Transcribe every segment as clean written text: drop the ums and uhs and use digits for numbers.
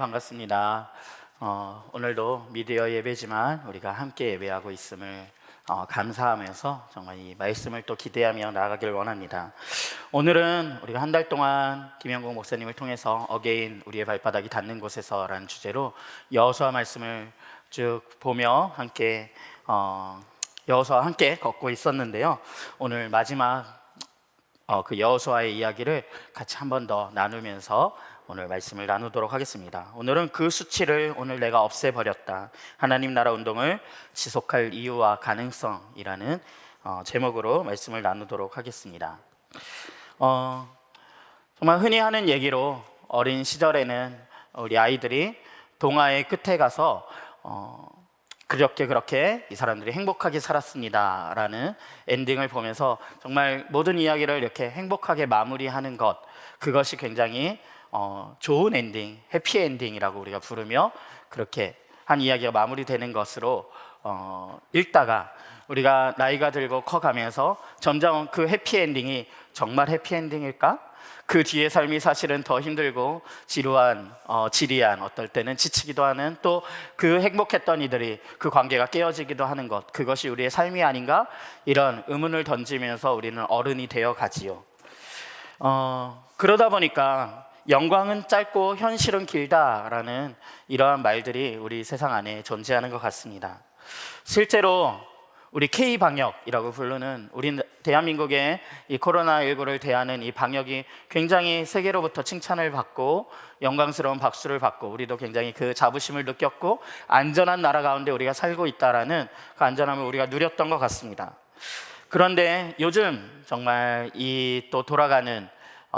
반갑습니다. 오늘도 미디어 예배지만 우리가 함께 예배하고 있음을 감사하면서 정말 이 말씀을 또 기대하며 나아가길 원합니다. 오늘은 우리가 한 달 동안 김영국 목사님을 통해서 어게인 우리의 발바닥이 닿는 곳에서라는 주제로 여호수아 말씀을 쭉 보며 함께 여호수아와 함께 걷고 있었는데요. 오늘 마지막 그 여호수아의 이야기를 같이 한 번 더 나누면서 오늘 말씀을 나누도록 하겠습니다. 오늘은 그 수치를 오늘 내가 없애버렸다, 하나님 나라 운동을 지속할 이유와 가능성이라는 제목으로 말씀을 나누도록 하겠습니다. 정말 흔히 하는 얘기로 어린 시절에는 우리 아이들이 동화의 끝에 가서 그렇게 이 사람들이 행복하게 살았습니다 라는 엔딩을 보면서 정말 모든 이야기를 이렇게 행복하게 마무리하는 것, 그것이 굉장히 좋은 엔딩, 해피 엔딩이라고 우리가 부르며 그렇게 한 이야기가 마무리되는 것으로 읽다가 우리가 나이가 들고 커가면서 점점 그 해피 엔딩이 정말 해피 엔딩일까? 그 뒤의 삶이 사실은 더 힘들고 지루한, 어떨 때는 지치기도 하는, 또 그 행복했던 이들이 그 관계가 깨어지기도 하는 것, 그것이 우리의 삶이 아닌가? 이런 의문을 던지면서 우리는 어른이 되어 가지요. 그러다 보니까 영광은 짧고 현실은 길다라는 이러한 말들이 우리 세상 안에 존재하는 것 같습니다. 실제로 우리 K방역이라고 부르는 우리 대한민국의 이 코로나19를 대하는 이 방역이 굉장히 세계로부터 칭찬을 받고 영광스러운 박수를 받고 우리도 굉장히 그 자부심을 느꼈고 안전한 나라 가운데 우리가 살고 있다라는 그 안전함을 우리가 누렸던 것 같습니다. 그런데 요즘 정말 이 또 돌아가는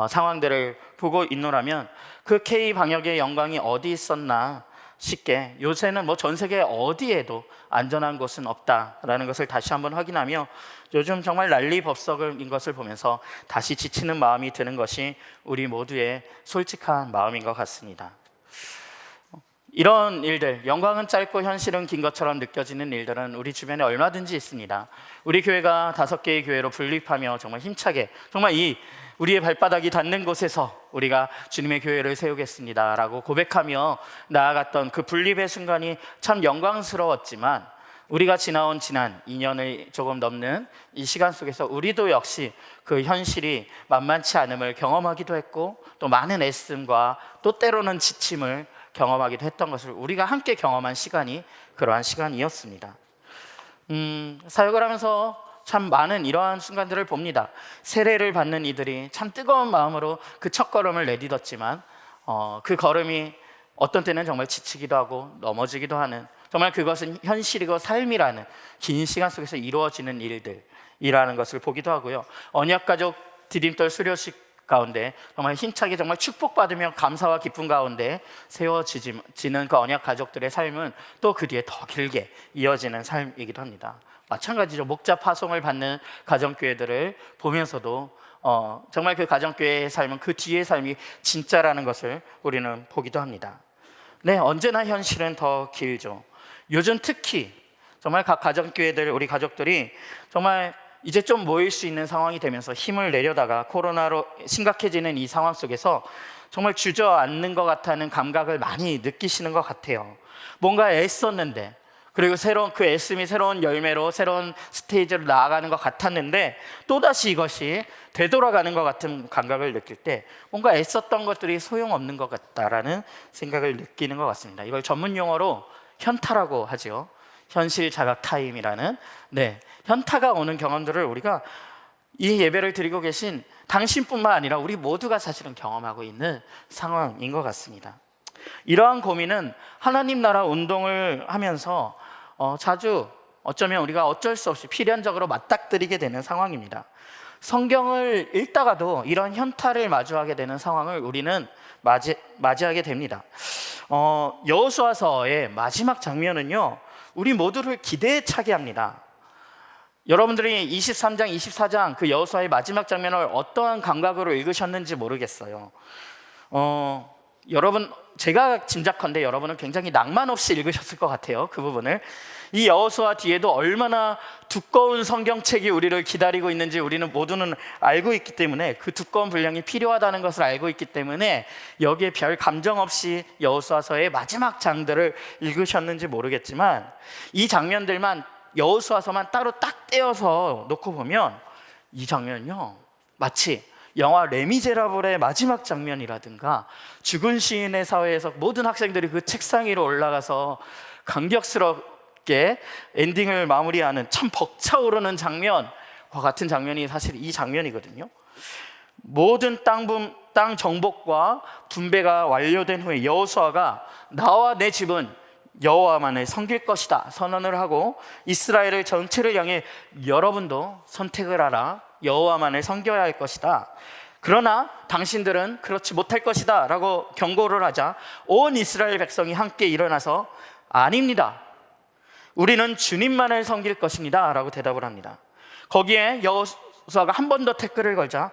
상황들을 보고 있노라면 그 K방역의 영광이 어디 있었나 싶게, 요새는 뭐 전 세계 어디에도 안전한 곳은 없다라는 것을 다시 한번 확인하며 요즘 정말 난리법석인 것을 보면서 다시 지치는 마음이 드는 것이 우리 모두의 솔직한 마음인 것 같습니다. 이런 일들, 영광은 짧고 현실은 긴 것처럼 느껴지는 일들은 우리 주변에 얼마든지 있습니다. 우리 교회가 5개의 교회로 분립하며 정말 힘차게, 정말 이 우리의 발바닥이 닿는 곳에서 우리가 주님의 교회를 세우겠습니다 라고 고백하며 나아갔던 그 분립의 순간이 참 영광스러웠지만, 우리가 지난 2년을 조금 넘는 이 시간 속에서 우리도 역시 그 현실이 만만치 않음을 경험하기도 했고, 또 많은 애씀과 또 때로는 지침을 경험하기도 했던 것을 우리가 함께 경험한 시간이 그러한 시간이었습니다. 사역을 하면서 참 많은 이러한 순간들을 봅니다. 세례를 받는 이들이 참 뜨거운 마음으로 그 첫걸음을 내딛었지만 그 걸음이 어떤 때는 정말 지치기도 하고 넘어지기도 하는, 정말 그것은 현실이고 삶이라는 긴 시간 속에서 이루어지는 일들이라는 것을 보기도 하고요. 언약가족 디딤돌 수료식 가운데 정말 힘차게 정말 축복받으며 감사와 기쁨 가운데 세워지는 그 언약 가족들의 삶은 또 그 뒤에 더 길게 이어지는 삶이기도 합니다. 마찬가지죠. 목자 파송을 받는 가정교회들을 보면서도 정말 그 가정교회의 삶은 그 뒤의 삶이 진짜라는 것을 우리는 보기도 합니다. 네, 언제나 현실은 더 길죠. 요즘 특히 정말 각 가정교회들, 우리 가족들이 정말 이제 좀 모일 수 있는 상황이 되면서 힘을 내려다가 코로나로 심각해지는 이 상황 속에서 정말 주저앉는 것 같다는 감각을 많이 느끼시는 것 같아요. 뭔가 애썼는데, 그리고 새로운 그 애씀이 새로운 열매로 새로운 스테이지로 나아가는 것 같았는데 또다시 이것이 되돌아가는 것 같은 감각을 느낄 때 뭔가 애썼던 것들이 소용없는 것 같다라는 생각을 느끼는 것 같습니다. 이걸 전문 용어로 현타라고 하죠. 현실 자각 타임이라는, 현타가 오는 경험들을 우리가 이 예배를 드리고 계신 당신뿐만 아니라 우리 모두가 사실은 경험하고 있는 상황인 것 같습니다. 이러한 고민은 하나님 나라 운동을 하면서 자주 어쩌면 우리가 어쩔 수 없이 필연적으로 맞닥뜨리게 되는 상황입니다. 성경을 읽다가도 이런 현타를 마주하게 되는 상황을 우리는 맞이하게 됩니다. 여호수아서의 마지막 장면은요, 우리 모두를 기대에 차게 합니다. 여러분들이 23장, 24장 그 여호수아의 마지막 장면을 어떠한 감각으로 읽으셨는지 모르겠어요. 여러분, 제가 짐작컨대 여러분은 굉장히 낭만 없이 읽으셨을 것 같아요. 그 부분을. 이 여호수아 뒤에도 얼마나 두꺼운 성경책이 우리를 기다리고 있는지 우리는 모두는 알고 있기 때문에, 그 두꺼운 분량이 필요하다는 것을 알고 있기 때문에 여기에 별 감정 없이 여호수아서의 마지막 장들을 읽으셨는지 모르겠지만, 이 장면들만, 여호수아서만 따로 딱 떼어서 놓고 보면 이 장면요, 마치 영화 레미제라블의 마지막 장면이라든가 죽은 시인의 사회에서 모든 학생들이 그 책상 위로 올라가서 감격스럽게 엔딩을 마무리하는 참 벅차오르는 장면과 같은 장면이 사실 이 장면이거든요. 모든 땅 정복과 분배가 완료된 후에 여호수아가 나와 내 집은 여호와만을 섬길 것이다 선언을 하고, 이스라엘을 전체를 향해 여러분도 선택을 하라, 여호와만을 섬겨야 할 것이다, 그러나 당신들은 그렇지 못할 것이다 라고 경고를 하자 온 이스라엘 백성이 함께 일어나서 아닙니다, 우리는 주님만을 섬길 것입니다 라고 대답을 합니다. 거기에 여호수아가 한 번 더 태클을 걸자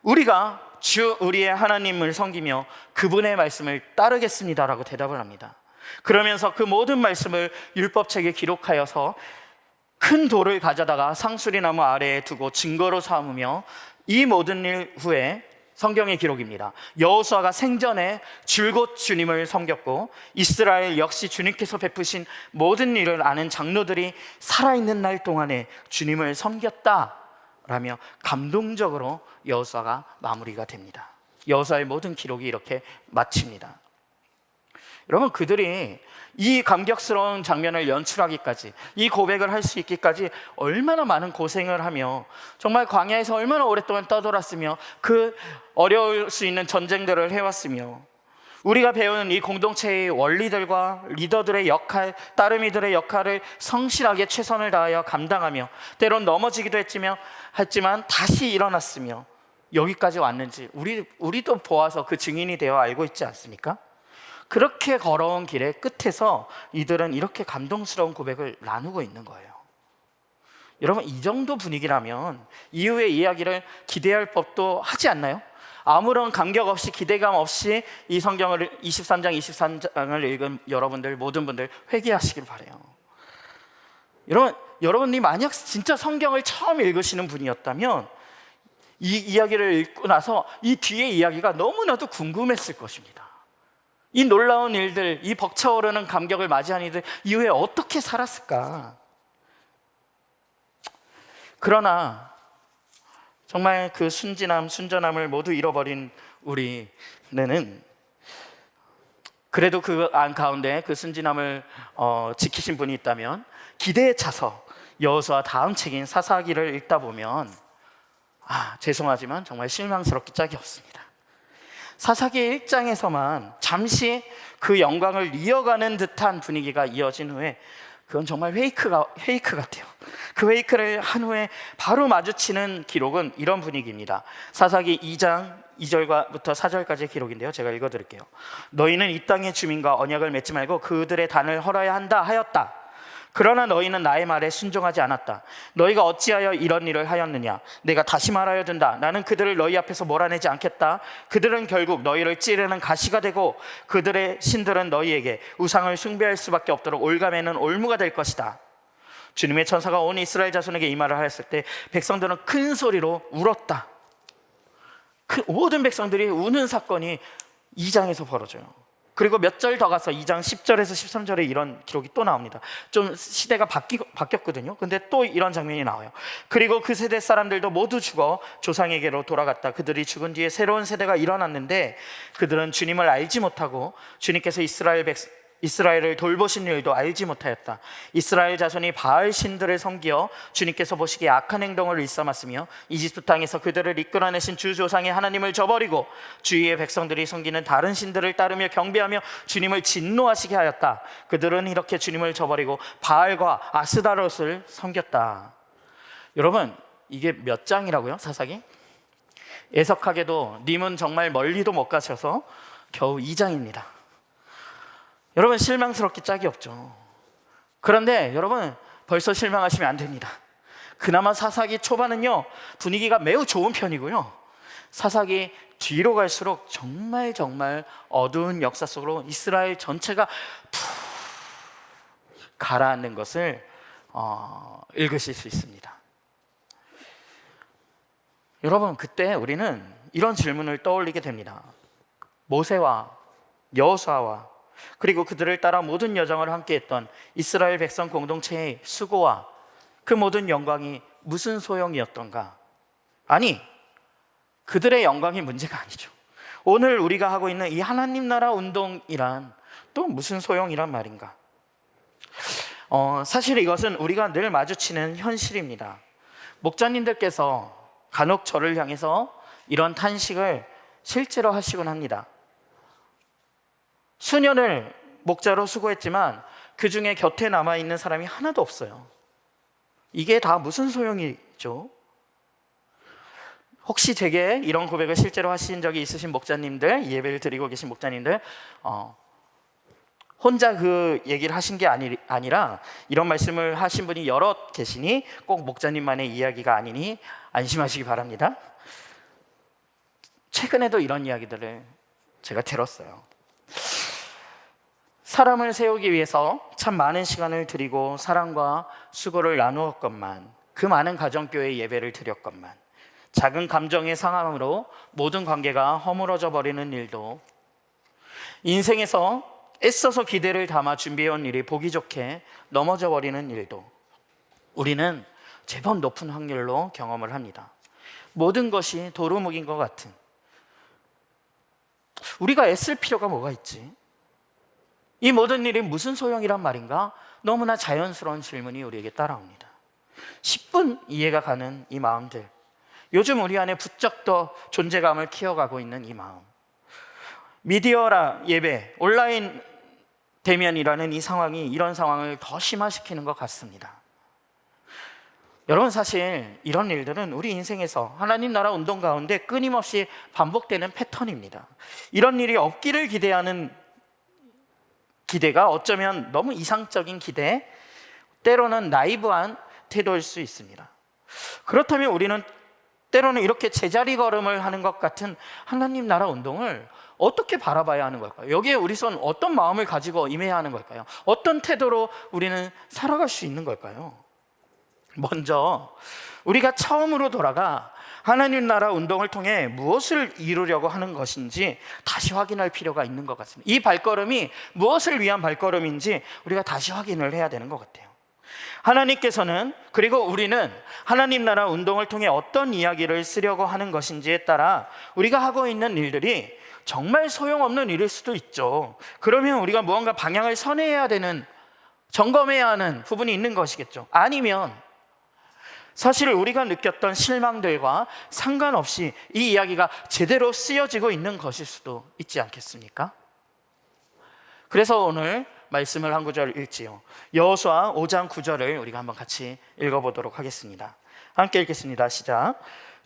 우리가 주 우리의 하나님을 섬기며 그분의 말씀을 따르겠습니다 라고 대답을 합니다. 그러면서 그 모든 말씀을 율법책에 기록하여서 큰 돌을 가져다가 상수리나무 아래에 두고 증거로 삼으며, 이 모든 일 후에 성경의 기록입니다, 여호수아가 생전에 줄곧 주님을 섬겼고 이스라엘 역시 주님께서 베푸신 모든 일을 아는 장로들이 살아있는 날 동안에 주님을 섬겼다라며 감동적으로 여호수아가 마무리가 됩니다. 여호수아의 모든 기록이 이렇게 마칩니다. 여러분, 그들이 이 감격스러운 장면을 연출하기까지, 이 고백을 할 수 있기까지 얼마나 많은 고생을 하며 정말 광야에서 얼마나 오랫동안 떠돌았으며 그 어려울 수 있는 전쟁들을 해왔으며, 우리가 배우는 이 공동체의 원리들과 리더들의 역할, 따르미들의 역할을 성실하게 최선을 다하여 감당하며 때론 넘어지기도 했지만 다시 일어났으며 여기까지 왔는지 우리도 보아서 그 증인이 되어 알고 있지 않습니까? 그렇게 걸어온 길의 끝에서 이들은 이렇게 감동스러운 고백을 나누고 있는 거예요. 여러분, 이 정도 분위기라면 이후의 이야기를 기대할 법도 하지 않나요? 아무런 감격 없이, 기대감 없이 이 성경을 23장을 읽은 여러분들, 모든 분들 회개하시길 바라요. 여러분이 만약 진짜 성경을 처음 읽으시는 분이었다면 이 이야기를 읽고 나서 이 뒤의 이야기가 너무나도 궁금했을 것입니다. 이 놀라운 일들, 이 벅차오르는 감격을 맞이한 이들 이후에 어떻게 살았을까? 그러나 정말 그 순전함을 모두 잃어버린 우리는 그래도 그 안 가운데 그 순진함을 지키신 분이 있다면, 기대에 차서 여호수아 다음 책인 사사기를 읽다 보면 죄송하지만 정말 실망스럽기 짝이 없습니다. 사사기 1장에서만 잠시 그 영광을 이어가는 듯한 분위기가 이어진 후에 그건 정말 페이크 같아요. 그 페이크를 한 후에 바로 마주치는 기록은 이런 분위기입니다. 사사기 2장 2절부터 4절까지의 기록인데요, 제가 읽어드릴게요. 너희는 이 땅의 주민과 언약을 맺지 말고 그들의 단을 헐어야 한다 하였다. 그러나 너희는 나의 말에 순종하지 않았다. 너희가 어찌하여 이런 일을 하였느냐? 내가 다시 말하여 둔다. 나는 그들을 너희 앞에서 몰아내지 않겠다. 그들은 결국 너희를 찌르는 가시가 되고 그들의 신들은 너희에게 우상을 숭배할 수밖에 없도록 올가매는 올무가 될 것이다. 주님의 천사가 온 이스라엘 자손에게 이 말을 하였을 때 백성들은 큰 소리로 울었다. 그 모든 백성들이 우는 사건이 2장에서 벌어져요. 그리고 몇 절 더 가서 2장 10절에서 13절에 이런 기록이 또 나옵니다. 좀 시대가 바뀌었거든요. 근데 또 이런 장면이 나와요. 그리고 그 세대 사람들도 모두 죽어 조상에게로 돌아갔다. 그들이 죽은 뒤에 새로운 세대가 일어났는데 그들은 주님을 알지 못하고 주님께서 이스라엘을 돌보신 일도 알지 못하였다. 이스라엘 자손이 바알 신들을 섬기어 주님께서 보시기에 악한 행동을 일삼았으며 이집트 땅에서 그들을 이끌어내신 주 조상의 하나님을 저버리고 주위의 백성들이 섬기는 다른 신들을 따르며 경배하며 주님을 진노하시게 하였다. 그들은 이렇게 주님을 저버리고 바알과 아스다롯을 섬겼다. 여러분, 이게 몇 장이라고요? 사사기? 애석하게도 님은 정말 멀리도 못 가셔서 겨우 2장입니다. 여러분, 실망스럽기 짝이 없죠. 그런데 여러분, 벌써 실망하시면 안 됩니다. 그나마 사사기 초반은요 분위기가 매우 좋은 편이고요, 사사기 뒤로 갈수록 정말 정말 어두운 역사 속으로 이스라엘 전체가 푹 가라앉는 것을 읽으실 수 있습니다. 여러분, 그때 우리는 이런 질문을 떠올리게 됩니다. 모세와 여호수아와 그리고 그들을 따라 모든 여정을 함께했던 이스라엘 백성 공동체의 수고와 그 모든 영광이 무슨 소용이었던가? 아니, 그들의 영광이 문제가 아니죠. 오늘 우리가 하고 있는 이 하나님 나라 운동이란 또 무슨 소용이란 말인가? 사실 이것은 우리가 늘 마주치는 현실입니다. 목자님들께서 간혹 저를 향해서 이런 탄식을 실제로 하시곤 합니다. 수년을 목자로 수고했지만 그 중에 곁에 남아있는 사람이 하나도 없어요. 이게 다 무슨 소용이죠? 혹시 제게 이런 고백을 실제로 하신 적이 있으신 목자님들, 예배를 드리고 계신 목자님들, 혼자 그 얘기를 하신 게 아니라 이런 말씀을 하신 분이 여럿 계시니 꼭 목자님만의 이야기가 아니니 안심하시기 바랍니다. 최근에도 이런 이야기들을 제가 들었어요. 사람을 세우기 위해서 참 많은 시간을 들이고 사랑과 수고를 나누었건만, 그 많은 가정교회 예배를 드렸건만, 작은 감정의 상함으로 모든 관계가 허물어져 버리는 일도, 인생에서 애써서 기대를 담아 준비해온 일이 보기 좋게 넘어져 버리는 일도 우리는 제법 높은 확률로 경험을 합니다. 모든 것이 도루묵인 것 같은, 우리가 애쓸 필요가 뭐가 있지? 이 모든 일이 무슨 소용이란 말인가? 너무나 자연스러운 질문이 우리에게 따라옵니다. 10분 이해가 가는 이 마음들, 요즘 우리 안에 부쩍 더 존재감을 키워가고 있는 이 마음, 미디어라 예배, 온라인 대면이라는 이 상황이 이런 상황을 더 심화시키는 것 같습니다. 여러분, 사실 이런 일들은 우리 인생에서 하나님 나라 운동 가운데 끊임없이 반복되는 패턴입니다. 이런 일이 없기를 기대하는 기대가 어쩌면 너무 이상적인 기대, 때로는 나이브한 태도일 수 있습니다. 그렇다면 우리는 때로는 이렇게 제자리 걸음을 하는 것 같은 하나님 나라 운동을 어떻게 바라봐야 하는 걸까요? 여기에 우리선 어떤 마음을 가지고 임해야 하는 걸까요? 어떤 태도로 우리는 살아갈 수 있는 걸까요? 먼저 우리가 처음으로 돌아가 하나님 나라 운동을 통해 무엇을 이루려고 하는 것인지 다시 확인할 필요가 있는 것 같습니다. 이 발걸음이 무엇을 위한 발걸음인지 우리가 다시 확인을 해야 되는 것 같아요. 하나님께서는, 그리고 우리는 하나님 나라 운동을 통해 어떤 이야기를 쓰려고 하는 것인지에 따라 우리가 하고 있는 일들이 정말 소용없는 일일 수도 있죠. 그러면 우리가 무언가 방향을 선회해야 되는, 점검해야 하는 부분이 있는 것이겠죠. 아니면 사실 우리가 느꼈던 실망들과 상관없이 이 이야기가 제대로 쓰여지고 있는 것일 수도 있지 않겠습니까? 그래서 오늘 말씀을 한 구절 읽지요. 여호수아 5장 9절을 우리가 한번 같이 읽어보도록 하겠습니다. 함께 읽겠습니다. 시작.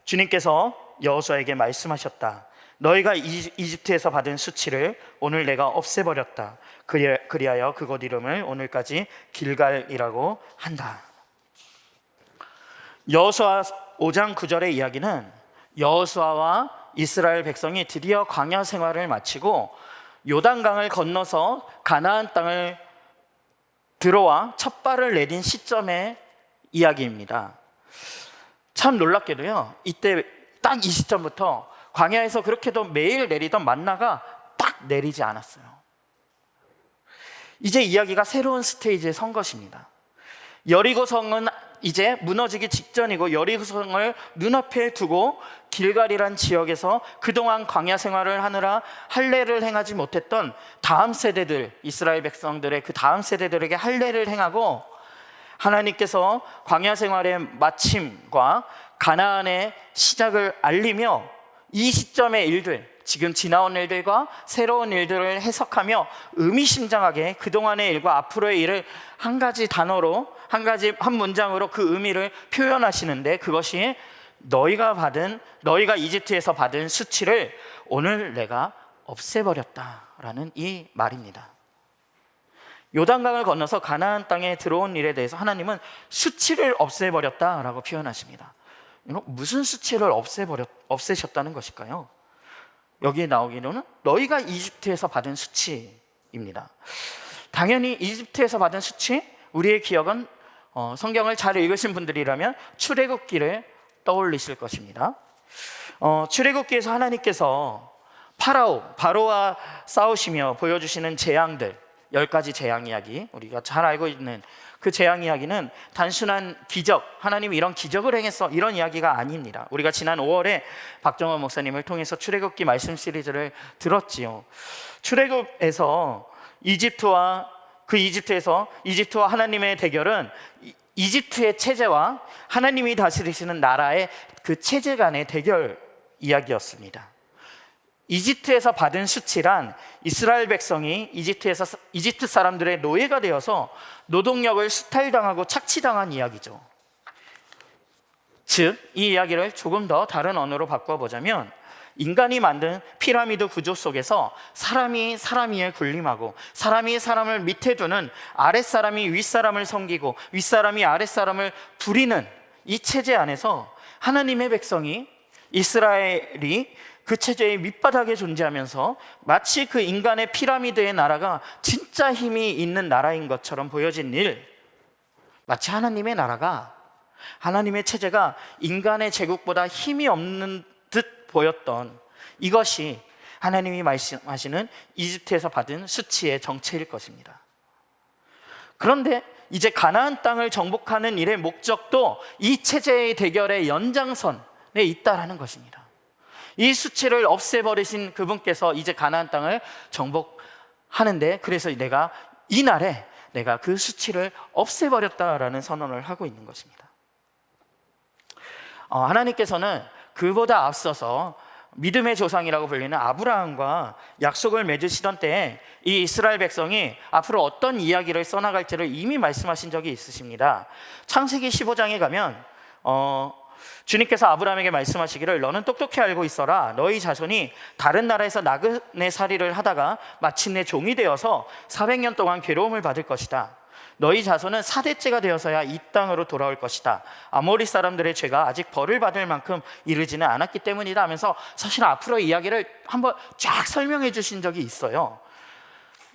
주님께서 여호수아에게 말씀하셨다. 너희가 이집트에서 받은 수치를 오늘 내가 없애버렸다. 그리하여 그곳 이름을 오늘까지 길갈이라고 한다. 여호수아 5장 9절의 이야기는 여호수아와 이스라엘 백성이 드디어 광야 생활을 마치고 요단강을 건너서 가나안 땅을 들어와 첫 발을 내딘 시점의 이야기입니다. 참 놀랍게도요, 이때 딱 이 시점부터 광야에서 그렇게도 매일 내리던 만나가 딱 내리지 않았어요. 이제 이야기가 새로운 스테이지에 선 것입니다. 여리고성은 이제 무너지기 직전이고, 여리고성을 눈앞에 두고 길갈이란 지역에서 그동안 광야 생활을 하느라 할례를 행하지 못했던 다음 세대들, 이스라엘 백성들의 그 다음 세대들에게 할례를 행하고, 하나님께서 광야 생활의 마침과 가나안의 시작을 알리며 이 시점의 일들, 지금 지나온 일들과 새로운 일들을 해석하며 의미심장하게 그동안의 일과 앞으로의 일을 한 가지 단어로, 한 문장으로 그 의미를 표현하시는데, 그것이 너희가 이집트에서 받은 수치를 오늘 내가 없애버렸다라는 이 말입니다. 요단강을 건너서 가나안 땅에 들어온 일에 대해서 하나님은 수치를 없애버렸다라고 표현하십니다. 무슨 수치를 없애셨다는 것일까요? 여기에 나오기로는 너희가 이집트에서 받은 수치입니다. 당연히 이집트에서 받은 수치, 우리의 기억은 성경을 잘 읽으신 분들이라면 출애굽기를 떠올리실 것입니다. 출애굽기에서 하나님께서 바로와 싸우시며 보여주시는 재앙들, 10가지 재앙 이야기, 우리가 잘 알고 있는 그 재앙 이야기는 단순한 기적, 하나님이 이런 기적을 행했어, 이런 이야기가 아닙니다. 우리가 지난 5월에 박정원 목사님을 통해서 출애굽기 말씀 시리즈를 들었지요. 출애굽에서 이집트에서 이집트와 하나님의 대결은 이집트의 체제와 하나님이 다스리시는 나라의 그 체제 간의 대결 이야기였습니다. 이집트에서 받은 수치란 이스라엘 백성이 이집트 사람들의 노예가 되어서 노동력을 수탈당하고 착취당한 이야기죠. 즉, 이 이야기를 조금 더 다른 언어로 바꿔보자면 인간이 만든 피라미드 구조 속에서 사람이 사람 위에 군림하고 사람이 사람을 밑에 두는, 아랫사람이 윗사람을 섬기고 윗사람이 아랫사람을 부리는 이 체제 안에서 하나님의 백성이, 이스라엘이 그 체제의 밑바닥에 존재하면서 마치 그 인간의 피라미드의 나라가 진짜 힘이 있는 나라인 것처럼 보여진 일, 마치 하나님의 나라가, 하나님의 체제가 인간의 제국보다 힘이 없는 듯 보였던 이것이 하나님이 말씀하시는 이집트에서 받은 수치의 정체일 것입니다. 그런데 이제 가나안 땅을 정복하는 일의 목적도 이 체제의 대결의 연장선에 있다라는 것입니다. 이 수치를 없애버리신 그분께서 이제 가나안 땅을 정복하는데, 그래서 내가 이날에 내가 그 수치를 없애버렸다라는 선언을 하고 있는 것입니다. 하나님께서는 그보다 앞서서 믿음의 조상이라고 불리는 아브라함과 약속을 맺으시던 때에 이 이스라엘 백성이 앞으로 어떤 이야기를 써나갈지를 이미 말씀하신 적이 있으십니다. 창세기 15장에 가면 주님께서 아브라함에게 말씀하시기를 너는 똑똑히 알고 있어라. 너희 자손이 다른 나라에서 나그네 살이를 하다가 마침내 종이 되어서 400년 동안 괴로움을 받을 것이다. 너희 자손은 4대째가 되어서야 이 땅으로 돌아올 것이다. 아모리 사람들의 죄가 아직 벌을 받을 만큼 이르지는 않았기 때문이다 하면서 사실 앞으로 이야기를 한번 쫙 설명해 주신 적이 있어요.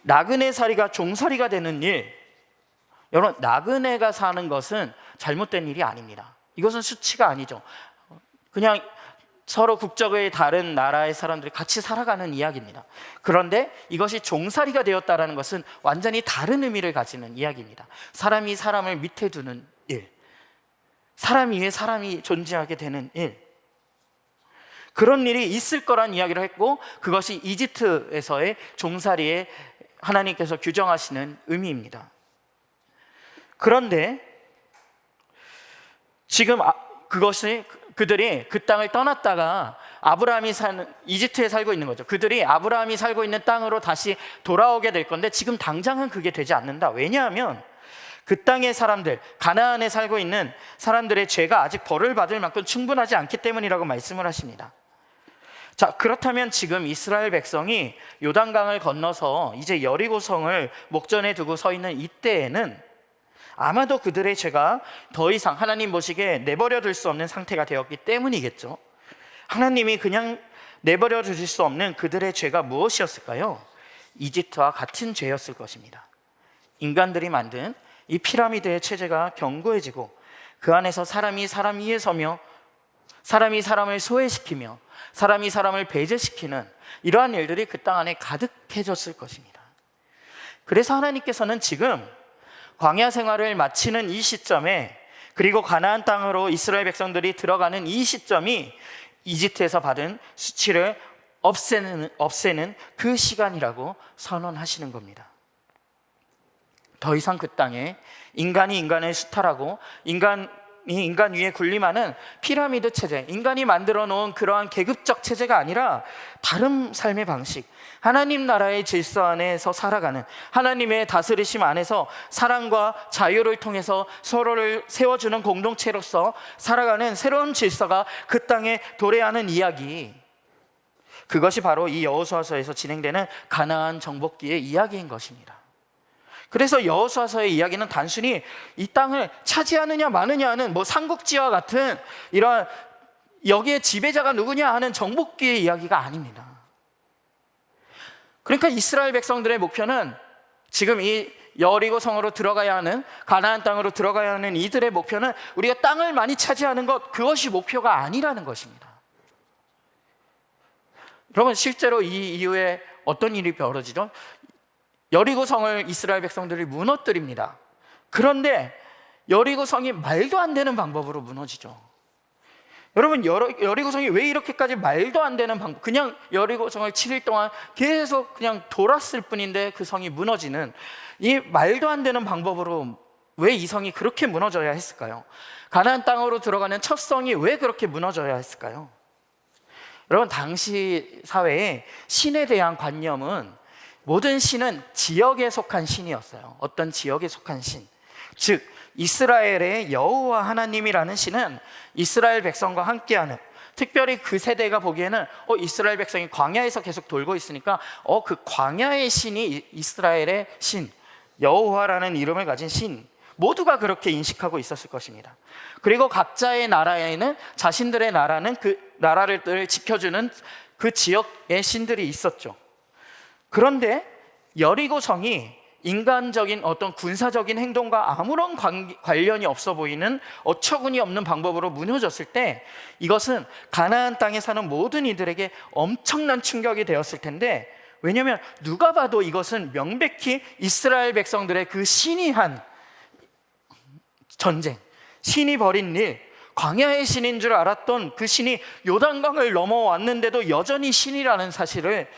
나그네 살이가 종살이가 되는 일, 여러분, 나그네가 사는 것은 잘못된 일이 아닙니다. 이것은 수치가 아니죠. 그냥 서로 국적의 다른 나라의 사람들이 같이 살아가는 이야기입니다. 그런데 이것이 종살이가 되었다는 것은 완전히 다른 의미를 가지는 이야기입니다. 사람이 사람을 밑에 두는 일, 사람 위에 사람이 존재하게 되는 일, 그런 일이 있을 거란 이야기를 했고, 그것이 이집트에서의 종살이에 하나님께서 규정하시는 의미입니다. 그런데 지금 그것이 그들이 그 땅을 떠났다가 아브라함이 사는 이집트에 살고 있는 거죠. 그들이 아브라함이 살고 있는 땅으로 다시 돌아오게 될 건데 지금 당장은 그게 되지 않는다. 왜냐하면 그 땅의 사람들, 가나안에 살고 있는 사람들의 죄가 아직 벌을 받을 만큼 충분하지 않기 때문이라고 말씀을 하십니다. 자, 그렇다면 지금 이스라엘 백성이 요단강을 건너서 이제 여리고성을 목전에 두고 서 있는 이때에는 아마도 그들의 죄가 더 이상 하나님 보시기에 내버려 둘 수 없는 상태가 되었기 때문이겠죠. 하나님이 그냥 내버려 두실 수 없는 그들의 죄가 무엇이었을까요? 이집트와 같은 죄였을 것입니다. 인간들이 만든 이 피라미드의 체제가 견고해지고 그 안에서 사람이 사람 위에 서며 사람이 사람을 소외시키며 사람이 사람을 배제시키는 이러한 일들이 그 땅 안에 가득해졌을 것입니다. 그래서 하나님께서는 지금 광야 생활을 마치는 이 시점에, 그리고 가나안 땅으로 이스라엘 백성들이 들어가는 이 시점이 이집트에서 받은 수치를 없애는 그 시간이라고 선언하시는 겁니다. 더 이상 그 땅에 인간이 인간을 수탈하고 인간 위에 군림하는 피라미드 체제, 인간이 만들어 놓은 그러한 계급적 체제가 아니라 다른 삶의 방식, 하나님 나라의 질서 안에서 살아가는, 하나님의 다스리심 안에서 사랑과 자유를 통해서 서로를 세워주는 공동체로서 살아가는 새로운 질서가 그 땅에 도래하는 이야기, 그것이 바로 이 여호수아서에서 진행되는 가나안 정복기의 이야기인 것입니다. 그래서 여호수아서의 이야기는 단순히 이 땅을 차지하느냐 마느냐 하는 뭐 삼국지와 같은 이런 여기에 지배자가 누구냐 하는 정복기의 이야기가 아닙니다. 그러니까 이스라엘 백성들의 목표는 지금 이 여리고 성으로 들어가야 하는, 가나안 땅으로 들어가야 하는 이들의 목표는 우리가 땅을 많이 차지하는 것, 그것이 목표가 아니라는 것입니다. 여러분, 실제로 이 이후에 어떤 일이 벌어지죠? 여리고 성을 이스라엘 백성들이 무너뜨립니다. 그런데 여리고 성이 말도 안 되는 방법으로 무너지죠. 여러분, 여리고 성이 왜 이렇게까지 말도 안 되는 방법, 그냥 여리고 성을 7일 동안 계속 그냥 돌았을 뿐인데 그 성이 무너지는 이 말도 안 되는 방법으로 왜 이 성이 그렇게 무너져야 했을까요? 가나안 땅으로 들어가는 첫 성이 왜 그렇게 무너져야 했을까요? 여러분, 당시 사회에 신에 대한 관념은 모든 신은 지역에 속한 신이었어요. 어떤 지역에 속한 신, 즉 이스라엘의 여호와 하나님이라는 신은 이스라엘 백성과 함께하는, 특별히 그 세대가 보기에는 이스라엘 백성이 광야에서 계속 돌고 있으니까 그 광야의 신이 이스라엘의 신, 여호와라는 이름을 가진 신, 모두가 그렇게 인식하고 있었을 것입니다. 그리고 각자의 나라에는 자신들의 나라는 그 나라를 지켜주는 그 지역의 신들이 있었죠. 그런데 여리고 성이 인간적인 어떤 군사적인 행동과 아무런 관련이 없어 보이는 어처구니 없는 방법으로 무너졌을 때 이것은 가나안 땅에 사는 모든 이들에게 엄청난 충격이 되었을 텐데, 왜냐하면 누가 봐도 이것은 명백히 이스라엘 백성들의 그 신이 한 전쟁, 신이 벌인 일, 광야의 신인 줄 알았던 그 신이 요단강을 넘어왔는데도 여전히 신이라는 사실을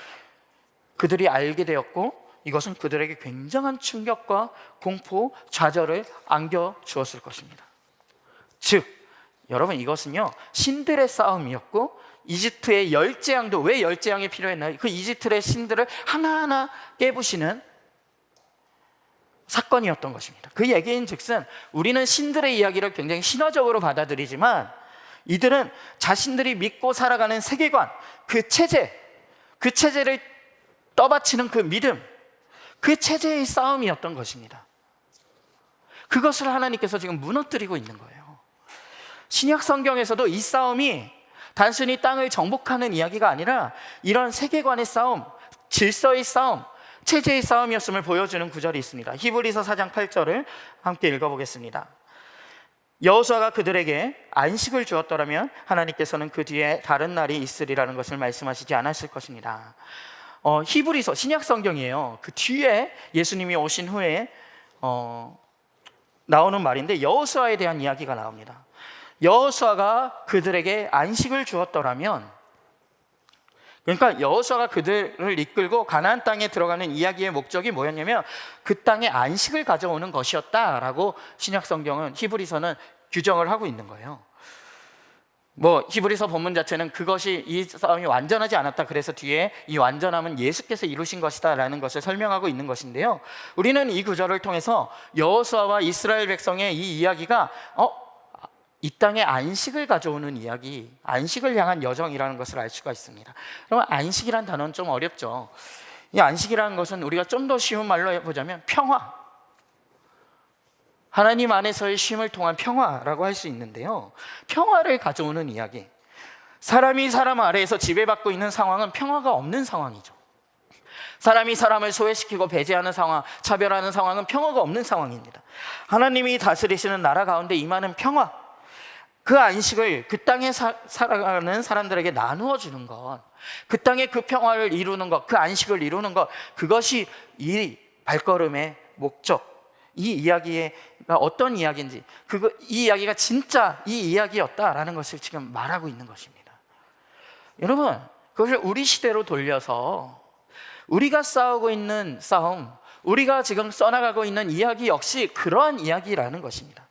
그들이 알게 되었고, 이것은 그들에게 굉장한 충격과 공포, 좌절을 안겨주었을 것입니다. 즉, 여러분, 이것은요 신들의 싸움이었고, 이집트의 열재앙도 왜 열재앙이 필요했나요? 그 이집트의 신들을 하나하나 깨부시는 사건이었던 것입니다. 그 얘기인 즉슨 우리는 신들의 이야기를 굉장히 신화적으로 받아들이지만 이들은 자신들이 믿고 살아가는 세계관, 그 체제를 떠받치는 그 믿음, 그 체제의 싸움이었던 것입니다. 그것을 하나님께서 지금 무너뜨리고 있는 거예요. 신약 성경에서도 이 싸움이 단순히 땅을 정복하는 이야기가 아니라 이런 세계관의 싸움, 질서의 싸움, 체제의 싸움이었음을 보여주는 구절이 있습니다. 히브리서 4장 8절을 함께 읽어보겠습니다. 여호수아가 그들에게 안식을 주었더라면 하나님께서는 그 뒤에 다른 날이 있으리라는 것을 말씀하시지 않았을 것입니다. 히브리서 신약 성경이에요. 그 뒤에 예수님이 오신 후에 나오는 말인데 여호수아에 대한 이야기가 나옵니다. 여호수아가 그들에게 안식을 주었더라면, 그러니까 여호수아가 그들을 이끌고 가나안 땅에 들어가는 이야기의 목적이 뭐였냐면 그 땅에 안식을 가져오는 것이었다라고 신약 성경은, 히브리서는 규정을 하고 있는 거예요. 히브리서 본문 자체는 그것이, 이 싸움이 완전하지 않았다, 그래서 뒤에 이 완전함은 예수께서 이루신 것이다 라는 것을 설명하고 있는 것인데요, 우리는 이 구절을 통해서 여호수아와 이스라엘 백성의 이 이야기가 이 땅에 안식을 가져오는 이야기, 안식을 향한 여정이라는 것을 알 수가 있습니다. 그럼 안식이란 단어는 좀 어렵죠. 이 안식이라는 것은 우리가 좀 더 쉬운 말로 해보자면 평화, 하나님 안에서의 쉼을 통한 평화라고 할 수 있는데요, 평화를 가져오는 이야기, 사람이 사람 아래에서 지배받고 있는 상황은 평화가 없는 상황이죠. 사람이 사람을 소외시키고 배제하는 상황, 차별하는 상황은 평화가 없는 상황입니다. 하나님이 다스리시는 나라 가운데 임하는 평화, 그 안식을 그 땅에 살아가는 사람들에게 나누어 주는 것, 그 땅에 그 평화를 이루는 것, 그 안식을 이루는 것, 그것이 이 발걸음의 목적, 이 이야기가 어떤 이야기인지, 이 이야기가 진짜 이 이야기였다라는 것을 지금 말하고 있는 것입니다. 여러분, 그것을 우리 시대로 돌려서 우리가 싸우고 있는 싸움, 우리가 지금 써나가고 있는 이야기 역시 그러한 이야기라는 것입니다.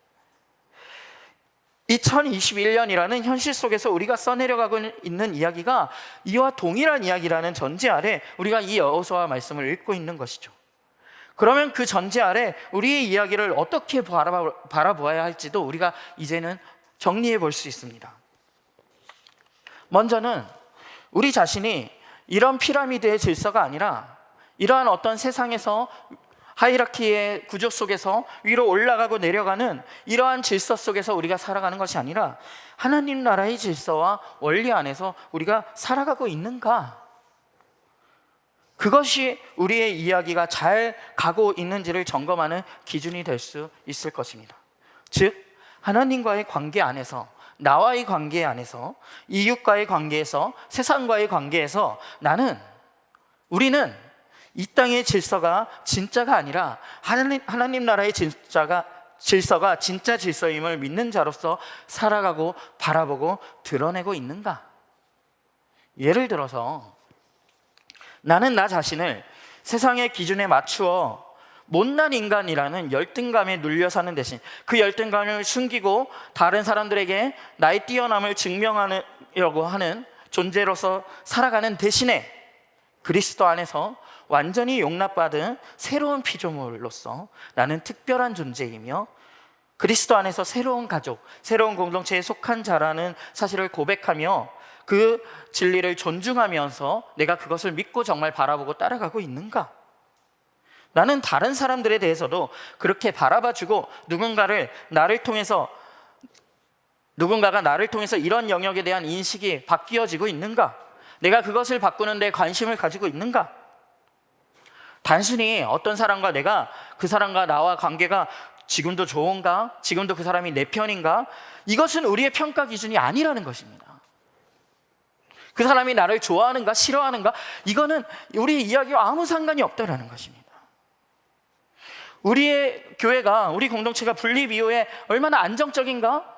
2021년이라는 현실 속에서 우리가 써내려가고 있는 이야기가 이와 동일한 이야기라는 전제 아래 우리가 이 여호수아 말씀을 읽고 있는 것이죠. 그러면 그 전제 아래 우리의 이야기를 어떻게 바라보아야 할지도 우리가 이제는 정리해 볼 수 있습니다. 먼저는 우리 자신이 이런 피라미드의 질서가 아니라 이러한 어떤 세상에서 하이라키의 구조 속에서 위로 올라가고 내려가는 이러한 질서 속에서 우리가 살아가는 것이 아니라 하나님 나라의 질서와 원리 안에서 우리가 살아가고 있는가? 그것이 우리의 이야기가 잘 가고 있는지를 점검하는 기준이 될 수 있을 것입니다. 즉, 하나님과의 관계 안에서, 나와의 관계 안에서, 이웃과의 관계에서, 세상과의 관계에서 우리는 이 땅의 질서가 진짜가 아니라 하나님 나라의 질서가 진짜 질서임을 믿는 자로서 살아가고 바라보고 드러내고 있는가? 예를 들어서 나는 나 자신을 세상의 기준에 맞추어 못난 인간이라는 열등감에 눌려 사는 대신 그 열등감을 숨기고 다른 사람들에게 나의 뛰어남을 증명하려고 하는 존재로서 살아가는 대신에 그리스도 안에서 완전히 용납받은 새로운 피조물로서 나는 특별한 존재이며 그리스도 안에서 새로운 가족, 새로운 공동체에 속한 자라는 사실을 고백하며 그 진리를 존중하면서 내가 그것을 믿고 정말 바라보고 따라가고 있는가? 나는 다른 사람들에 대해서도 그렇게 바라봐주고 누군가가 나를 통해서 이런 영역에 대한 인식이 바뀌어지고 있는가? 내가 그것을 바꾸는 데 관심을 가지고 있는가? 단순히 어떤 사람과 내가 그 사람과 나와 관계가 지금도 좋은가? 지금도 그 사람이 내 편인가? 이것은 우리의 평가 기준이 아니라는 것입니다. 그 사람이 나를 좋아하는가 싫어하는가? 이거는 우리의 이야기와 아무 상관이 없다는 것입니다. 우리의 교회가, 우리 공동체가 분립 이후에 얼마나 안정적인가?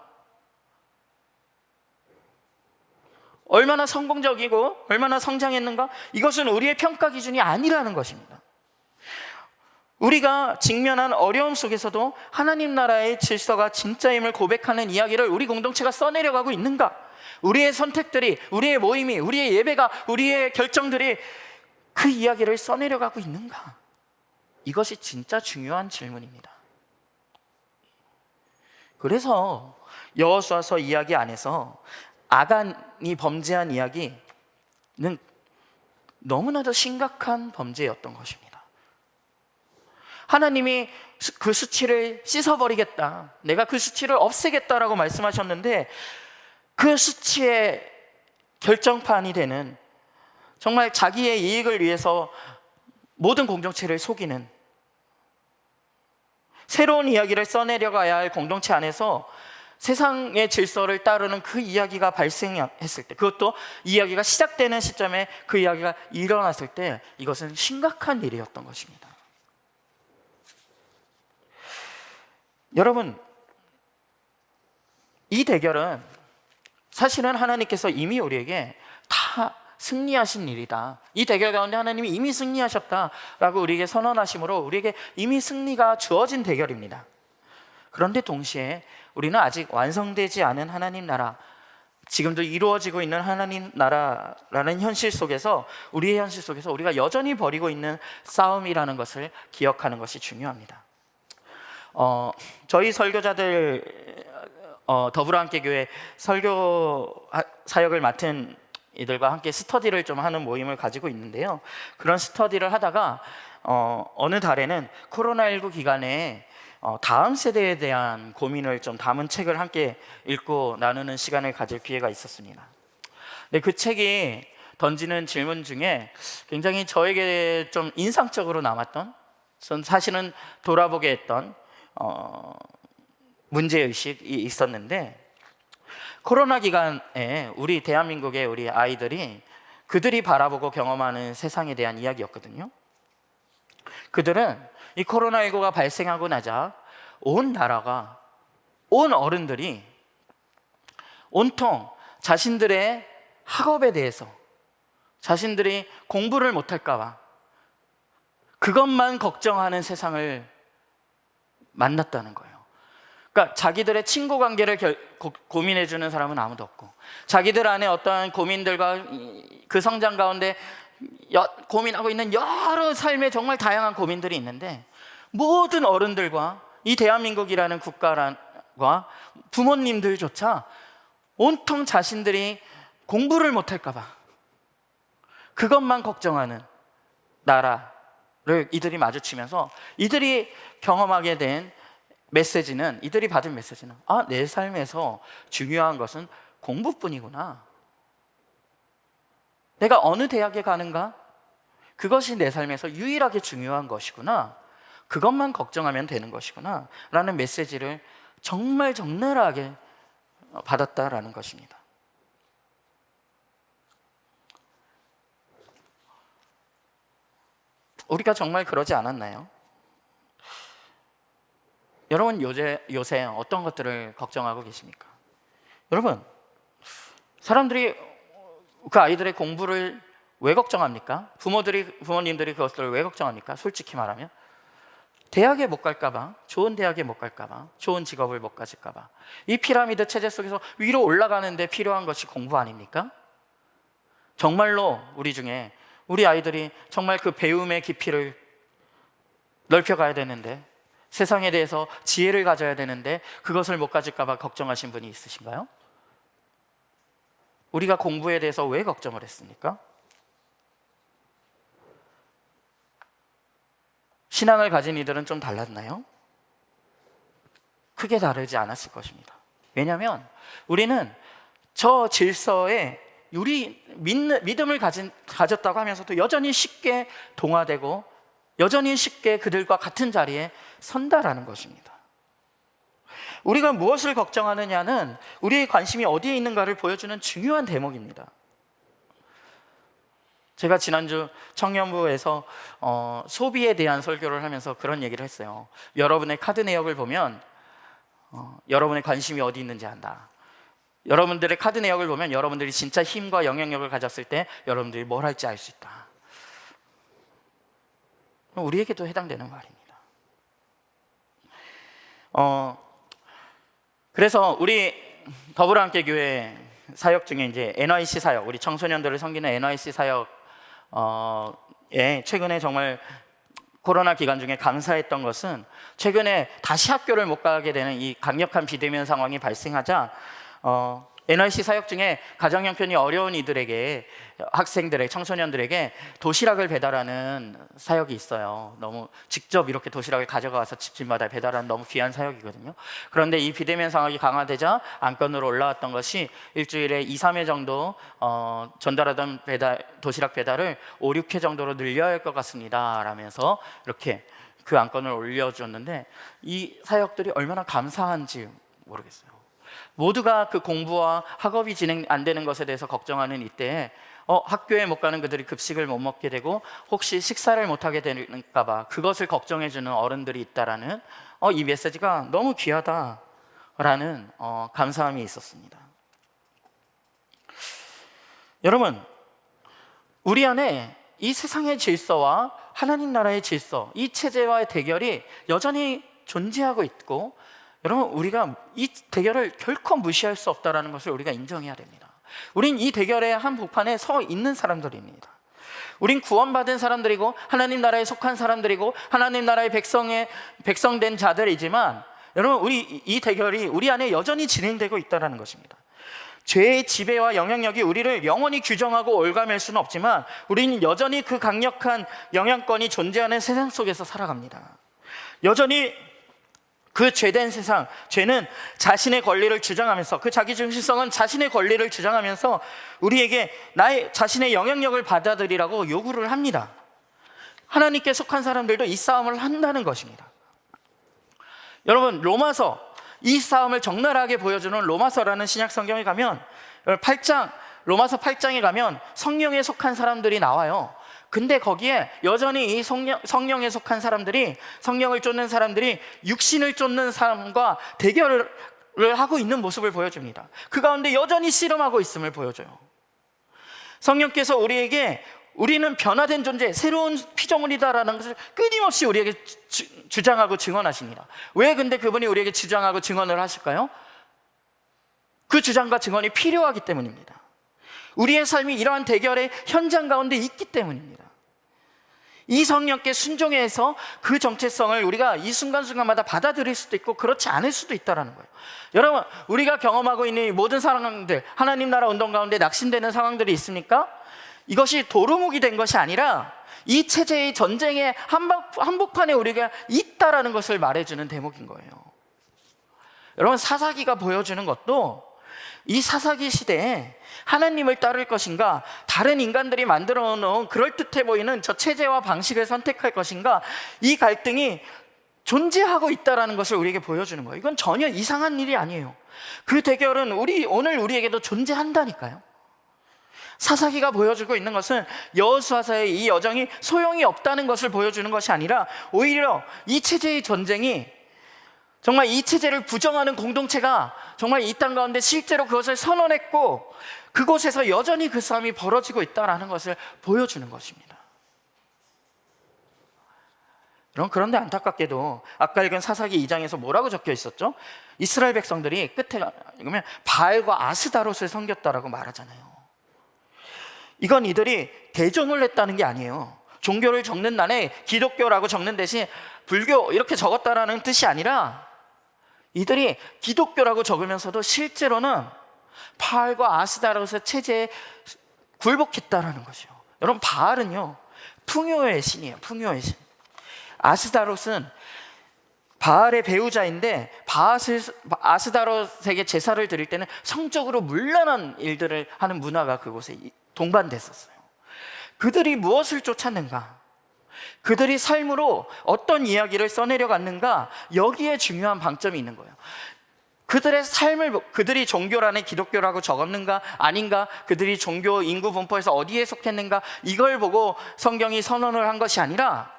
얼마나 성공적이고 얼마나 성장했는가? 이것은 우리의 평가 기준이 아니라는 것입니다. 우리가 직면한 어려움 속에서도 하나님 나라의 질서가 진짜임을 고백하는 이야기를 우리 공동체가 써내려가고 있는가? 우리의 선택들이, 우리의 모임이, 우리의 예배가, 우리의 결정들이 그 이야기를 써내려가고 있는가? 이것이 진짜 중요한 질문입니다. 그래서 여호수아서 이야기 안에서 아간이 범죄한 이야기는 너무나도 심각한 범죄였던 것입니다. 하나님이 그 수치를 씻어버리겠다, 내가 그 수치를 없애겠다라고 말씀하셨는데 그 수치의 결정판이 되는, 정말 자기의 이익을 위해서 모든 공동체를 속이는 새로운 이야기를 써내려가야 할 공동체 안에서 세상의 질서를 따르는 그 이야기가 발생했을 때, 그것도 이야기가 시작되는 시점에 그 이야기가 일어났을 때 이것은 심각한 일이었던 것입니다. 여러분, 이 대결은 사실은 하나님께서 이미 우리에게 다 승리하신 일이다, 이 대결 가운데 하나님이 이미 승리하셨다라고 우리에게 선언하심으로 우리에게 이미 승리가 주어진 대결입니다. 그런데 동시에 우리는 아직 완성되지 않은 하나님 나라, 지금도 이루어지고 있는 하나님 나라라는 현실 속에서, 우리의 현실 속에서 우리가 여전히 벌이고 있는 싸움이라는 것을 기억하는 것이 중요합니다. 저희 설교자들, 더불어함께교회 설교 사역을 맡은 이들과 함께 스터디를 좀 하는 모임을 가지고 있는데요, 그런 스터디를 하다가 어느 달에는 코로나19 기간에 다음 세대에 대한 고민을 좀 담은 책을 함께 읽고 나누는 시간을 가질 기회가 있었습니다. 근데 그 책이 던지는 질문 중에 굉장히 저에게 좀 인상적으로 남았던, 전 사실은 돌아보게 했던 문제의식이 있었는데, 코로나 기간에 우리 대한민국의 우리 아이들이 그들이 바라보고 경험하는 세상에 대한 이야기였거든요. 그들은 이 코로나19가 발생하고 나자 온 나라가, 온 어른들이 온통 자신들의 학업에 대해서, 자신들이 공부를 못할까 봐 그것만 걱정하는 세상을 만났다는 거예요. 그러니까 자기들의 친구 관계를 고민해 주는 사람은 아무도 없고, 자기들 안에 어떠한 고민들과 그 성장 가운데 고민하고 있는 여러 삶의 정말 다양한 고민들이 있는데, 모든 어른들과 이 대한민국이라는 국가와 부모님들조차 온통 자신들이 공부를 못할까 봐 그것만 걱정하는 나라, 이들이 마주치면서 이들이 경험하게 된 메시지는, 이들이 받은 메시지는, 아, 내 삶에서 중요한 것은 공부뿐이구나. 내가 어느 대학에 가는가? 그것이 내 삶에서 유일하게 중요한 것이구나. 그것만 걱정하면 되는 것이구나 라는 메시지를 정말 적나라하게 받았다라는 것입니다. 우리가 정말 그러지 않았나요? 여러분 요새 어떤 것들을 걱정하고 계십니까? 여러분, 사람들이 그 아이들의 공부를 왜 걱정합니까? 부모님들이 그것들을 왜 걱정합니까? 솔직히 말하면 대학에 못 갈까봐, 좋은 대학에 못 갈까봐, 좋은 직업을 못 가질까봐. 이 피라미드 체제 속에서 위로 올라가는데 필요한 것이 공부 아닙니까? 정말로 우리 중에 우리 아이들이 정말 그 배움의 깊이를 넓혀가야 되는데, 세상에 대해서 지혜를 가져야 되는데 그것을 못 가질까봐 걱정하신 분이 있으신가요? 우리가 공부에 대해서 왜 걱정을 했습니까? 신앙을 가진 이들은 좀 달랐나요? 크게 다르지 않았을 것입니다. 왜냐하면 우리는 저 질서에 믿음을 가졌다고 하면서도 여전히 쉽게 동화되고 여전히 쉽게 그들과 같은 자리에 선다라는 것입니다. 우리가 무엇을 걱정하느냐는 우리의 관심이 어디에 있는가를 보여주는 중요한 대목입니다. 제가 지난주 청년부에서 소비에 대한 설교를 하면서 그런 얘기를 했어요. 여러분의 카드 내역을 보면 여러분의 관심이 어디 있는지 안다. 여러분들의 카드 내역을 보면 여러분들이 진짜 힘과 영향력을 가졌을 때 여러분들이 뭘 할지 알 수 있다. 우리에게도 해당되는 말입니다. 그래서 우리 더불어함께 교회 사역 중에 이제 NYC 사역, 우리 청소년들을 섬기는 NYC 사역에 최근에 정말 코로나 기간 중에 감사했던 것은, 최근에 다시 학교를 못 가게 되는 이 강력한 비대면 상황이 발생하자 NYC 사역 중에 가정 형편이 어려운 이들에게, 학생들의 청소년들에게 도시락을 배달하는 사역이 있어요. 너무 직접 이렇게 도시락을 가져가서 집집마다 배달하는 너무 귀한 사역이거든요. 그런데 이 비대면 상황이 강화되자 안건으로 올라왔던 것이 일주일에 2, 3회 정도 전달하던 도시락 배달을 5, 6회 정도로 늘려야 할 것 같습니다 라면서 이렇게 그 안건을 올려줬는데, 이 사역들이 얼마나 감사한지 모르겠어요. 모두가 그 공부와 학업이 진행 안 되는 것에 대해서 걱정하는 이때에 학교에 못 가는 그들이 급식을 못 먹게 되고 혹시 식사를 못 하게 될까 봐 그것을 걱정해 주는 어른들이 있다라는 이 메시지가 너무 귀하다라는 감사함이 있었습니다. 여러분, 우리 안에 이 세상의 질서와 하나님 나라의 질서, 이 체제와의 대결이 여전히 존재하고 있고, 여러분, 우리가 이 대결을 결코 무시할 수 없다는 것을 우리가 인정해야 됩니다. 우린 이 대결의 한복판에 서 있는 사람들입니다. 우린 구원받은 사람들이고 하나님 나라에 속한 사람들이고 하나님 나라의 백성된 자들이지만, 여러분, 이 대결이 우리 안에 여전히 진행되고 있다는 것입니다. 죄의 지배와 영향력이 우리를 영원히 규정하고 올가맬 수는 없지만 우리는 여전히 그 강력한 영향권이 존재하는 세상 속에서 살아갑니다. 여전히 그 죄된 세상, 죄는 자신의 권리를 주장하면서, 그 자기중심성은 자신의 권리를 주장하면서 우리에게 나의 자신의 영향력을 받아들이라고 요구를 합니다. 하나님께 속한 사람들도 이 싸움을 한다는 것입니다. 여러분, 로마서, 이 싸움을 적나라하게 보여주는 로마서라는 신약 성경에 가면 로마서 8장에 가면 성령에 속한 사람들이 나와요. 근데 거기에 여전히 이 성령에 속한 사람들이, 성령을 쫓는 사람들이 육신을 쫓는 사람과 대결을 하고 있는 모습을 보여줍니다. 그 가운데 여전히 씨름하고 있음을 보여줘요. 성령께서 우리에게 우리는 변화된 존재, 새로운 피조물이다라는 것을 끊임없이 우리에게 주장하고 증언하십니다. 왜 근데 그분이 우리에게 주장하고 증언을 하실까요? 그 주장과 증언이 필요하기 때문입니다. 우리의 삶이 이러한 대결의 현장 가운데 있기 때문입니다. 이 성령께 순종해서 그 정체성을 우리가 이 순간순간마다 받아들일 수도 있고 그렇지 않을 수도 있다는 거예요. 여러분, 우리가 경험하고 있는 이 모든 상황들, 하나님 나라 운동 가운데 낙심되는 상황들이 있습니까? 이것이 도루묵이 된 것이 아니라 이 체제의 전쟁의 한복판에 우리가 있다라는 것을 말해주는 대목인 거예요. 여러분, 사사기가 보여주는 것도 이 사사기 시대에 하나님을 따를 것인가, 다른 인간들이 만들어 놓은 그럴듯해 보이는 저 체제와 방식을 선택할 것인가, 이 갈등이 존재하고 있다는 것을 우리에게 보여주는 거예요. 이건 전혀 이상한 일이 아니에요. 그 대결은 오늘 우리에게도 존재한다니까요. 사사기가 보여주고 있는 것은 여호수아서의 이 여정이 소용이 없다는 것을 보여주는 것이 아니라, 오히려 이 체제의 전쟁이, 정말 이 체제를 부정하는 공동체가 정말 이 땅 가운데 실제로 그것을 선언했고, 그곳에서 여전히 그 싸움이 벌어지고 있다는 것을 보여주는 것입니다. 그런데 안타깝게도 아까 읽은 사사기 2장에서 뭐라고 적혀 있었죠? 이스라엘 백성들이 끝에 읽으면 바알과 아스다롯을 섬겼다라고 말하잖아요. 이건 이들이 대종을 했다는 게 아니에요. 종교를 적는 난에 기독교라고 적는 대신 불교 이렇게 적었다라는 뜻이 아니라, 이들이 기독교라고 적으면서도 실제로는 바알과 아스다롯의 체제에 굴복했다라는 것이요. 여러분, 바알은요, 풍요의 신이에요. 풍요의 신. 아스다롯은 바알의 배우자인데, 아스다롯에게 제사를 드릴 때는 성적으로 문란한 일들을 하는 문화가 그곳에 동반됐었어요. 그들이 무엇을 쫓았는가, 그들이 삶으로 어떤 이야기를 써내려 갔는가, 여기에 중요한 방점이 있는 거예요. 그들의 삶을, 그들이 종교란에 기독교라고 적었는가 아닌가, 그들이 종교 인구 분포에서 어디에 속했는가, 이걸 보고 성경이 선언을 한 것이 아니라,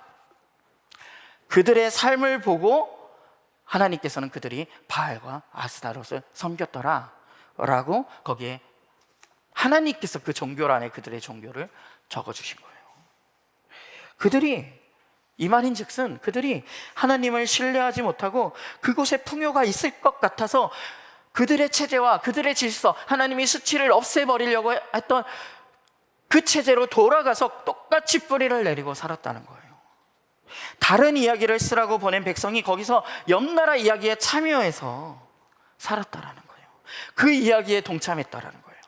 그들의 삶을 보고 하나님께서는 그들이 바알과 아스다롯을 섬겼더라 라고 거기에 하나님께서 그 종교란에 그들의 종교를 적어주신 거예요. 그들이, 이 말인즉슨 그들이 하나님을 신뢰하지 못하고 그곳에 풍요가 있을 것 같아서 그들의 체제와 그들의 질서, 하나님이 수치를 없애버리려고 했던 그 체제로 돌아가서 똑같이 뿌리를 내리고 살았다는 거예요. 다른 이야기를 쓰라고 보낸 백성이 거기서 옆나라 이야기에 참여해서 살았다라는 거예요. 그 이야기에 동참했다라는 거예요.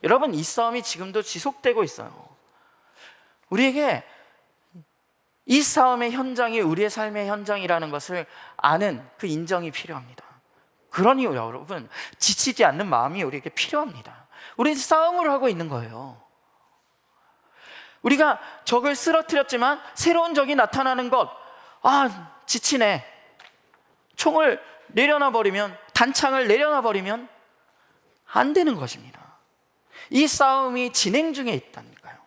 여러분, 이 싸움이 지금도 지속되고 있어요. 우리에게 이 싸움의 현장이 우리의 삶의 현장이라는 것을 아는 그 인정이 필요합니다. 그러니 여러분, 지치지 않는 마음이 우리에게 필요합니다. 우리는 싸움을 하고 있는 거예요. 우리가 적을 쓰러뜨렸지만 새로운 적이 나타나는 것, 지치네. 총을 내려놔 버리면, 단창을 내려놔 버리면 안 되는 것입니다. 이 싸움이 진행 중에 있다니까요.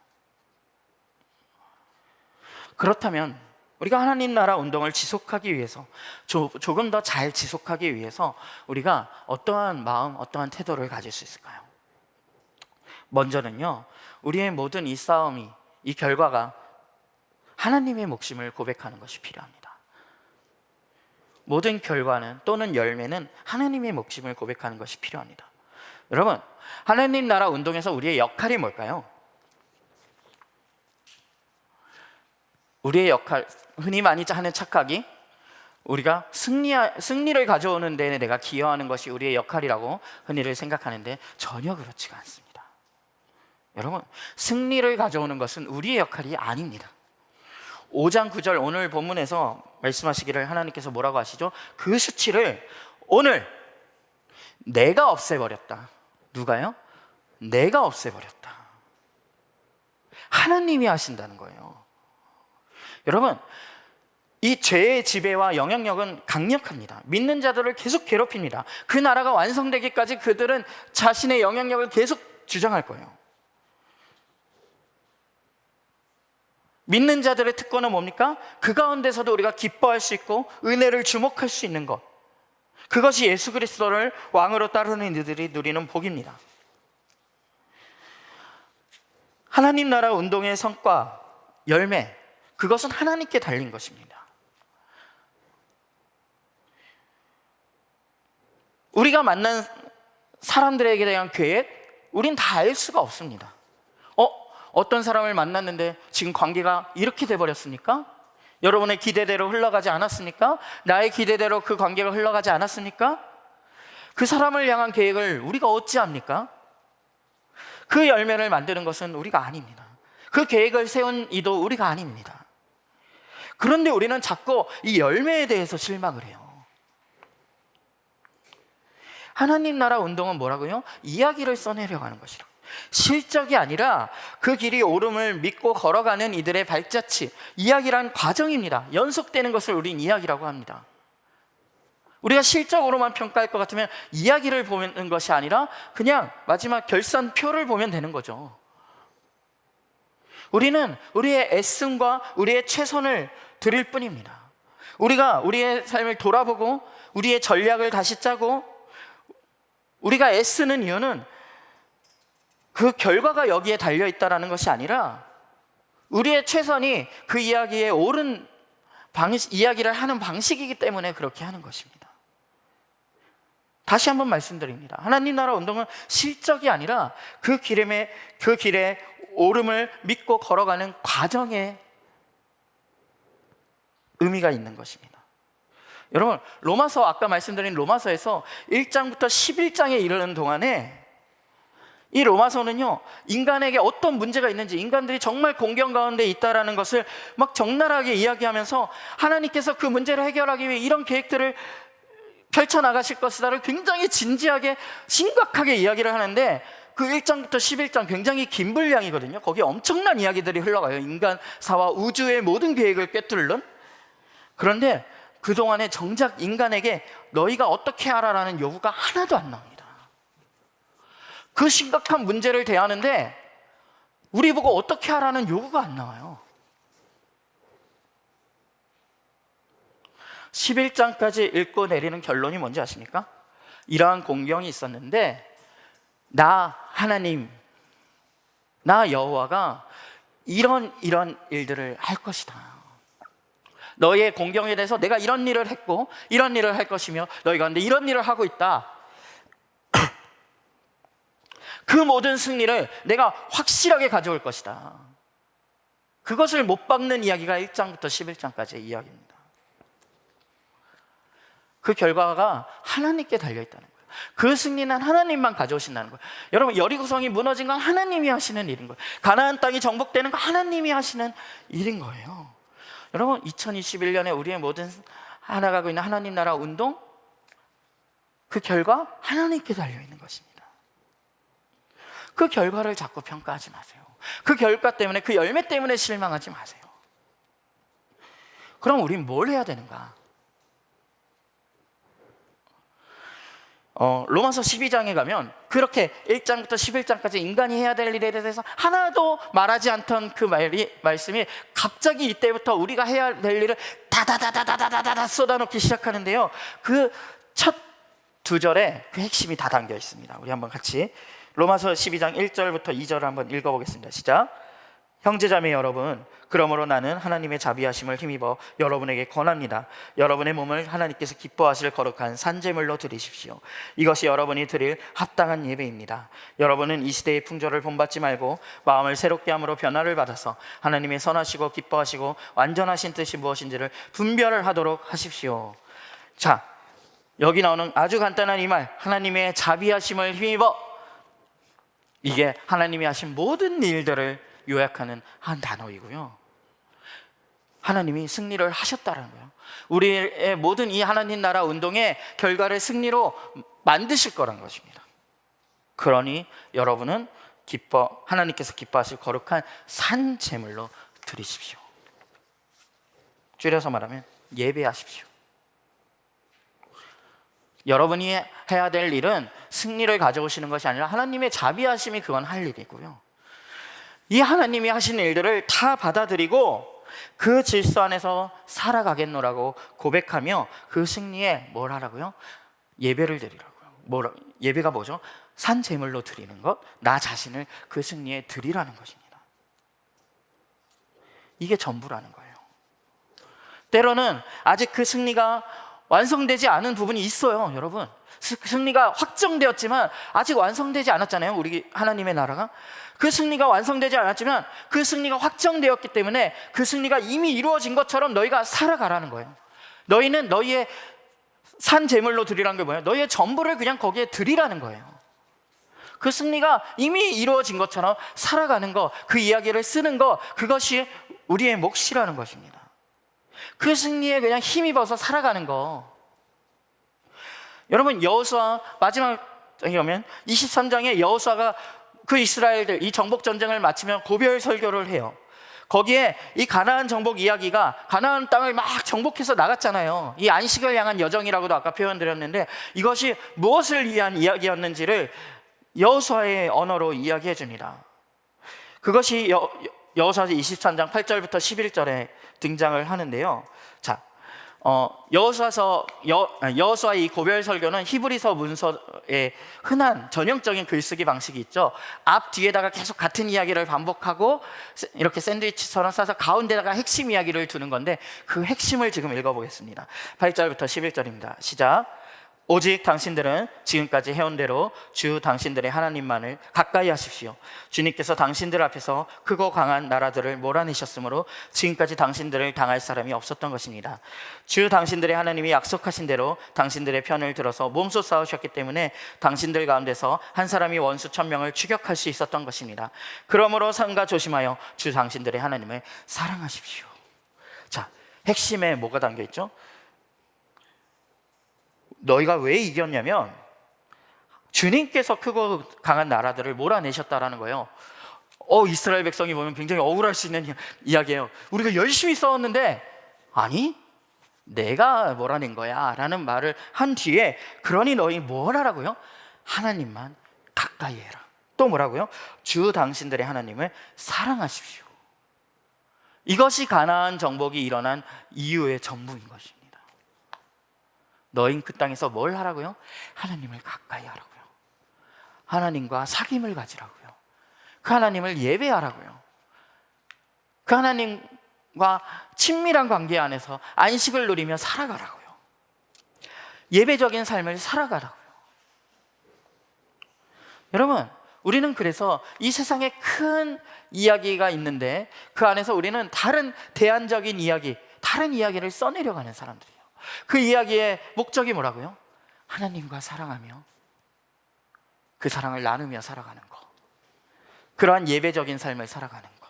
그렇다면 우리가 하나님 나라 운동을 지속하기 위해서, 조금 더 잘 지속하기 위해서 우리가 어떠한 마음, 어떠한 태도를 가질 수 있을까요? 먼저는요, 우리의 모든 이 싸움이, 이 결과가 하나님의 몫임을 고백하는 것이 필요합니다. 모든 결과는, 또는 열매는 하나님의 몫임을 고백하는 것이 필요합니다. 여러분, 하나님 나라 운동에서 우리의 역할이 뭘까요? 우리의 역할, 흔히 많이 하는 착각이, 우리가 승리를 가져오는 데에 내가 기여하는 것이 우리의 역할이라고 흔히들 생각하는데, 전혀 그렇지가 않습니다. 여러분, 승리를 가져오는 것은 우리의 역할이 아닙니다. 5장 9절 오늘 본문에서 말씀하시기를, 하나님께서 뭐라고 하시죠? 그 수치를 오늘 내가 없애버렸다. 누가요? 내가 없애버렸다. 하나님이 하신다는 거예요. 여러분, 이 죄의 지배와 영향력은 강력합니다. 믿는 자들을 계속 괴롭힙니다. 그 나라가 완성되기까지 그들은 자신의 영향력을 계속 주장할 거예요. 믿는 자들의 특권은 뭡니까? 그 가운데서도 우리가 기뻐할 수 있고 은혜를 주목할 수 있는 것, 그것이 예수 그리스도를 왕으로 따르는 이들이 누리는 복입니다. 하나님 나라 운동의 성과, 열매, 그것은 하나님께 달린 것입니다. 우리가 만난 사람들에게 대한 계획, 우린 다 알 수가 없습니다. 어떤 사람을 만났는데 지금 관계가 이렇게 돼버렸습니까? 여러분의 기대대로 흘러가지 않았습니까? 나의 기대대로 그 관계가 흘러가지 않았습니까? 그 사람을 향한 계획을 우리가 어찌합니까? 그 열매를 만드는 것은 우리가 아닙니다. 그 계획을 세운 이도 우리가 아닙니다. 그런데 우리는 자꾸 이 열매에 대해서 실망을 해요. 하나님 나라 운동은 뭐라고요? 이야기를 써내려가는 것이라. 실적이 아니라 그 길이 옳음을 믿고 걸어가는 이들의 발자취, 이야기란 과정입니다. 연속되는 것을 우린 이야기라고 합니다. 우리가 실적으로만 평가할 것 같으면 이야기를 보는 것이 아니라 그냥 마지막 결산표를 보면 되는 거죠. 우리는 우리의 애씀과 우리의 최선을 드릴 뿐입니다. 우리가 우리의 삶을 돌아보고 우리의 전략을 다시 짜고 우리가 애쓰는 이유는 그 결과가 여기에 달려있다는 것이 아니라 우리의 최선이 그 이야기에 옳은 이야기를 하는 방식이기 때문에 그렇게 하는 것입니다. 다시 한번 말씀드립니다. 하나님 나라 운동은 실적이 아니라 그 길에 옳음을 믿고 걸어가는 과정에 의미가 있는 것입니다. 여러분, 로마서, 아까 말씀드린 로마서에서 1장부터 11장에 이르는 동안에 이 로마서는요, 인간에게 어떤 문제가 있는지, 인간들이 정말 공경 가운데 있다라는 것을 막 적나라하게 이야기하면서 하나님께서 그 문제를 해결하기 위해 이런 계획들을 펼쳐나가실 것이다를 굉장히 진지하게 심각하게 이야기를 하는데, 그 1장부터 11장 굉장히 긴 분량이거든요. 거기에 엄청난 이야기들이 흘러가요. 인간사와 우주의 모든 계획을 꿰뚫는. 그런데 그동안에 정작 인간에게 너희가 어떻게 하라라는 요구가 하나도 안 나옵니다. 그 심각한 문제를 대하는데 우리 보고 어떻게 하라는 요구가 안 나와요. 11장까지 읽고 내리는 결론이 뭔지 아십니까? 이러한 공경이 있었는데 나 하나님, 나 여호와가 이런 일들을 할 것이다. 너희의 공경에 대해서 내가 이런 일을 했고 이런 일을 할 것이며 너희 가운데 이런 일을 하고 있다. 그 모든 승리를 내가 확실하게 가져올 것이다. 그것을 못 박는 이야기가 1장부터 11장까지의 이야기입니다. 그 결과가 하나님께 달려있다는 거예요. 그 승리는 하나님만 가져오신다는 거예요. 여러분, 여리고성이 무너진 건 하나님이 하시는 일인 거예요. 가나안 땅이 정복되는 건 하나님이 하시는 일인 거예요. 여러분, 2021년에 우리의 모든 하나가고 있는 하나님 나라 운동, 그 결과 하나님께 달려있는 것입니다. 그 결과를 자꾸 평가하지 마세요. 그 결과 때문에, 그 열매 때문에 실망하지 마세요. 그럼 우린 뭘 해야 되는가? 로마서 12장에 가면 그렇게 1장부터 11장까지 인간이 해야 될 일에 대해서 하나도 말하지 않던 그 말씀이 갑자기 이때부터 우리가 해야 될 일을 다다다다다다다 쏟아놓기 시작하는데요, 그 첫 두 절에 그 핵심이 다 담겨 있습니다. 우리 한번 같이 로마서 12장 1절부터 2절을 한번 읽어보겠습니다. 시작. 형제자매 여러분, 그러므로 나는 하나님의 자비하심을 힘입어 여러분에게 권합니다. 여러분의 몸을 하나님께서 기뻐하실 거룩한 산제물로 드리십시오. 이것이 여러분이 드릴 합당한 예배입니다. 여러분은 이 시대의 풍조를 본받지 말고 마음을 새롭게 함으로 변화를 받아서 하나님의 선하시고 기뻐하시고 완전하신 뜻이 무엇인지를 분별을 하도록 하십시오. 자, 여기 나오는 아주 간단한 이 말, 하나님의 자비하심을 힘입어, 이게 하나님이 하신 모든 일들을 요약하는 한 단어이고요, 하나님이 승리를 하셨다는 거예요. 우리의 모든 이 하나님 나라 운동의 결과를 승리로 만드실 거란 것입니다. 그러니 여러분은 하나님께서 기뻐하실 거룩한 산 제물로 드리십시오. 줄여서 말하면 예배하십시오. 여러분이 해야 될 일은 승리를 가져오시는 것이 아니라 하나님의 자비하심이 그건 할 일이고요, 이 하나님이 하시는 일들을 다 받아들이고 그 질서 안에서 살아가겠노라고 고백하며 그 승리에 뭘 하라고요? 예배를 드리라고요. 예배가 뭐죠? 산 제물로 드리는 것, 나 자신을 그 승리에 드리라는 것입니다. 이게 전부라는 거예요. 때로는 아직 그 승리가 완성되지 않은 부분이 있어요. 여러분, 승리가 확정되었지만 아직 완성되지 않았잖아요. 우리 하나님의 나라가. 그 승리가 완성되지 않았지만 그 승리가 확정되었기 때문에 그 승리가 이미 이루어진 것처럼 너희가 살아가라는 거예요. 너희는 너희의 산 제물로 드리라는 게 뭐예요? 너희의 전부를 그냥 거기에 드리라는 거예요. 그 승리가 이미 이루어진 것처럼 살아가는 거, 그 이야기를 쓰는 거, 그것이 우리의 몫이라는 것입니다. 그 승리에 그냥 힘입어서 살아가는 거. 여러분, 여호수아 마지막에 오면 23장에 여호수아가 그 이스라엘들 이 정복 전쟁을 마치면 고별 설교를 해요. 거기에 이 가나안 정복 이야기가 가나안 땅을 막 정복해서 나갔잖아요. 이 안식을 향한 여정이라고도 아까 표현드렸는데, 이것이 무엇을 위한 이야기였는지를 여호수아의 언어로 이야기해 줍니다. 그것이 여호수아 23장 8절부터 11절에 등장을 하는데요. 자, 여호수아의 이 고별 설교는 히브리서 문서의 흔한 전형적인 글쓰기 방식이 있죠. 앞 뒤에다가 계속 같은 이야기를 반복하고 이렇게 샌드위치처럼 싸서 가운데다가 핵심 이야기를 두는 건데, 그 핵심을 지금 읽어보겠습니다. 8절부터 11절입니다. 시작. 오직 당신들은 지금까지 해온 대로 주 당신들의 하나님만을 가까이 하십시오. 주님께서 당신들 앞에서 크고 강한 나라들을 몰아내셨으므로 지금까지 당신들을 당할 사람이 없었던 것입니다. 주 당신들의 하나님이 약속하신 대로 당신들의 편을 들어서 몸소 싸우셨기 때문에 당신들 가운데서 한 사람이 원수 1000명을 추격할 수 있었던 것입니다. 그러므로 삼가 조심하여 주 당신들의 하나님을 사랑하십시오. 자, 핵심에 뭐가 담겨 있죠? 너희가 왜 이겼냐면 주님께서 크고 강한 나라들을 몰아내셨다라는 거예요. 이스라엘 백성이 보면 굉장히 억울할 수 있는 이야기예요. 우리가 열심히 싸웠는데 아니 내가 몰아낸 거야 라는 말을 한 뒤에, 그러니 너희 뭘 하라고요? 하나님만 가까이 해라. 또 뭐라고요? 주 당신들의 하나님을 사랑하십시오. 이것이 가나안 정복이 일어난 이유의 전부인 것입니다. 너희는 그 땅에서 뭘 하라고요? 하나님을 가까이 하라고요. 하나님과 사귐을 가지라고요. 그 하나님을 예배하라고요. 그 하나님과 친밀한 관계 안에서 안식을 누리며 살아가라고요. 예배적인 삶을 살아가라고요. 여러분, 우리는 그래서 이 세상에 큰 이야기가 있는데 그 안에서 우리는 다른 대안적인 이야기, 다른 이야기를 써내려가는 사람들이에요. 그 이야기의 목적이 뭐라고요? 하나님과 사랑하며 그 사랑을 나누며 살아가는 것, 그러한 예배적인 삶을 살아가는 것.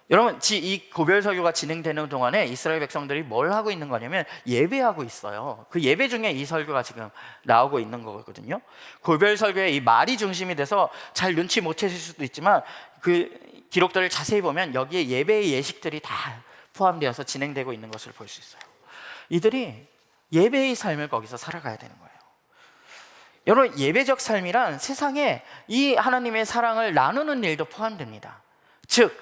여러분, 이 고별 설교가 진행되는 동안에 이스라엘 백성들이 뭘 하고 있는 거냐면 예배하고 있어요. 그 예배 중에 이 설교가 지금 나오고 있는 거거든요. 고별 설교의 이 말이 중심이 돼서 잘 눈치 못 채실 수도 있지만 그 기록들을 자세히 보면 여기에 예배의 예식들이 다 포함되어서 진행되고 있는 것을 볼 수 있어요. 이들이 예배의 삶을 거기서 살아가야 되는 거예요. 여러분, 예배적 삶이란 세상에 이 하나님의 사랑을 나누는 일도 포함됩니다. 즉,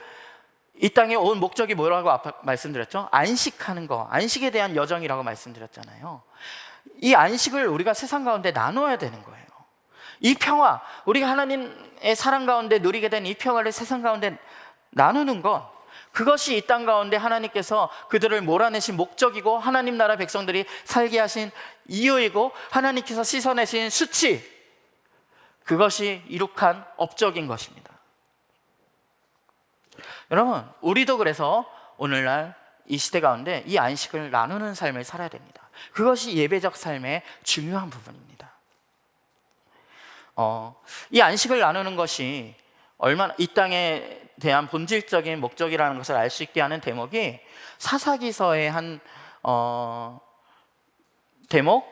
이 땅에 온 목적이 뭐라고 아까 말씀드렸죠? 안식하는 거, 안식에 대한 여정이라고 말씀드렸잖아요. 이 안식을 우리가 세상 가운데 나눠야 되는 거예요. 이 평화, 우리가 하나님의 사랑 가운데 누리게 된 이 평화를 세상 가운데 나누는 것, 그것이 이 땅 가운데 하나님께서 그들을 몰아내신 목적이고 하나님 나라 백성들이 살게 하신 이유이고 하나님께서 씻어내신 수치, 그것이 이룩한 업적인 것입니다. 여러분, 우리도 그래서 오늘날 이 시대 가운데 이 안식을 나누는 삶을 살아야 됩니다. 그것이 예배적 삶의 중요한 부분입니다. 이 안식을 나누는 것이 얼마나 이 땅에 대한 본질적인 목적이라는 것을 알 수 있게 하는 대목이 사사기서의 한 대목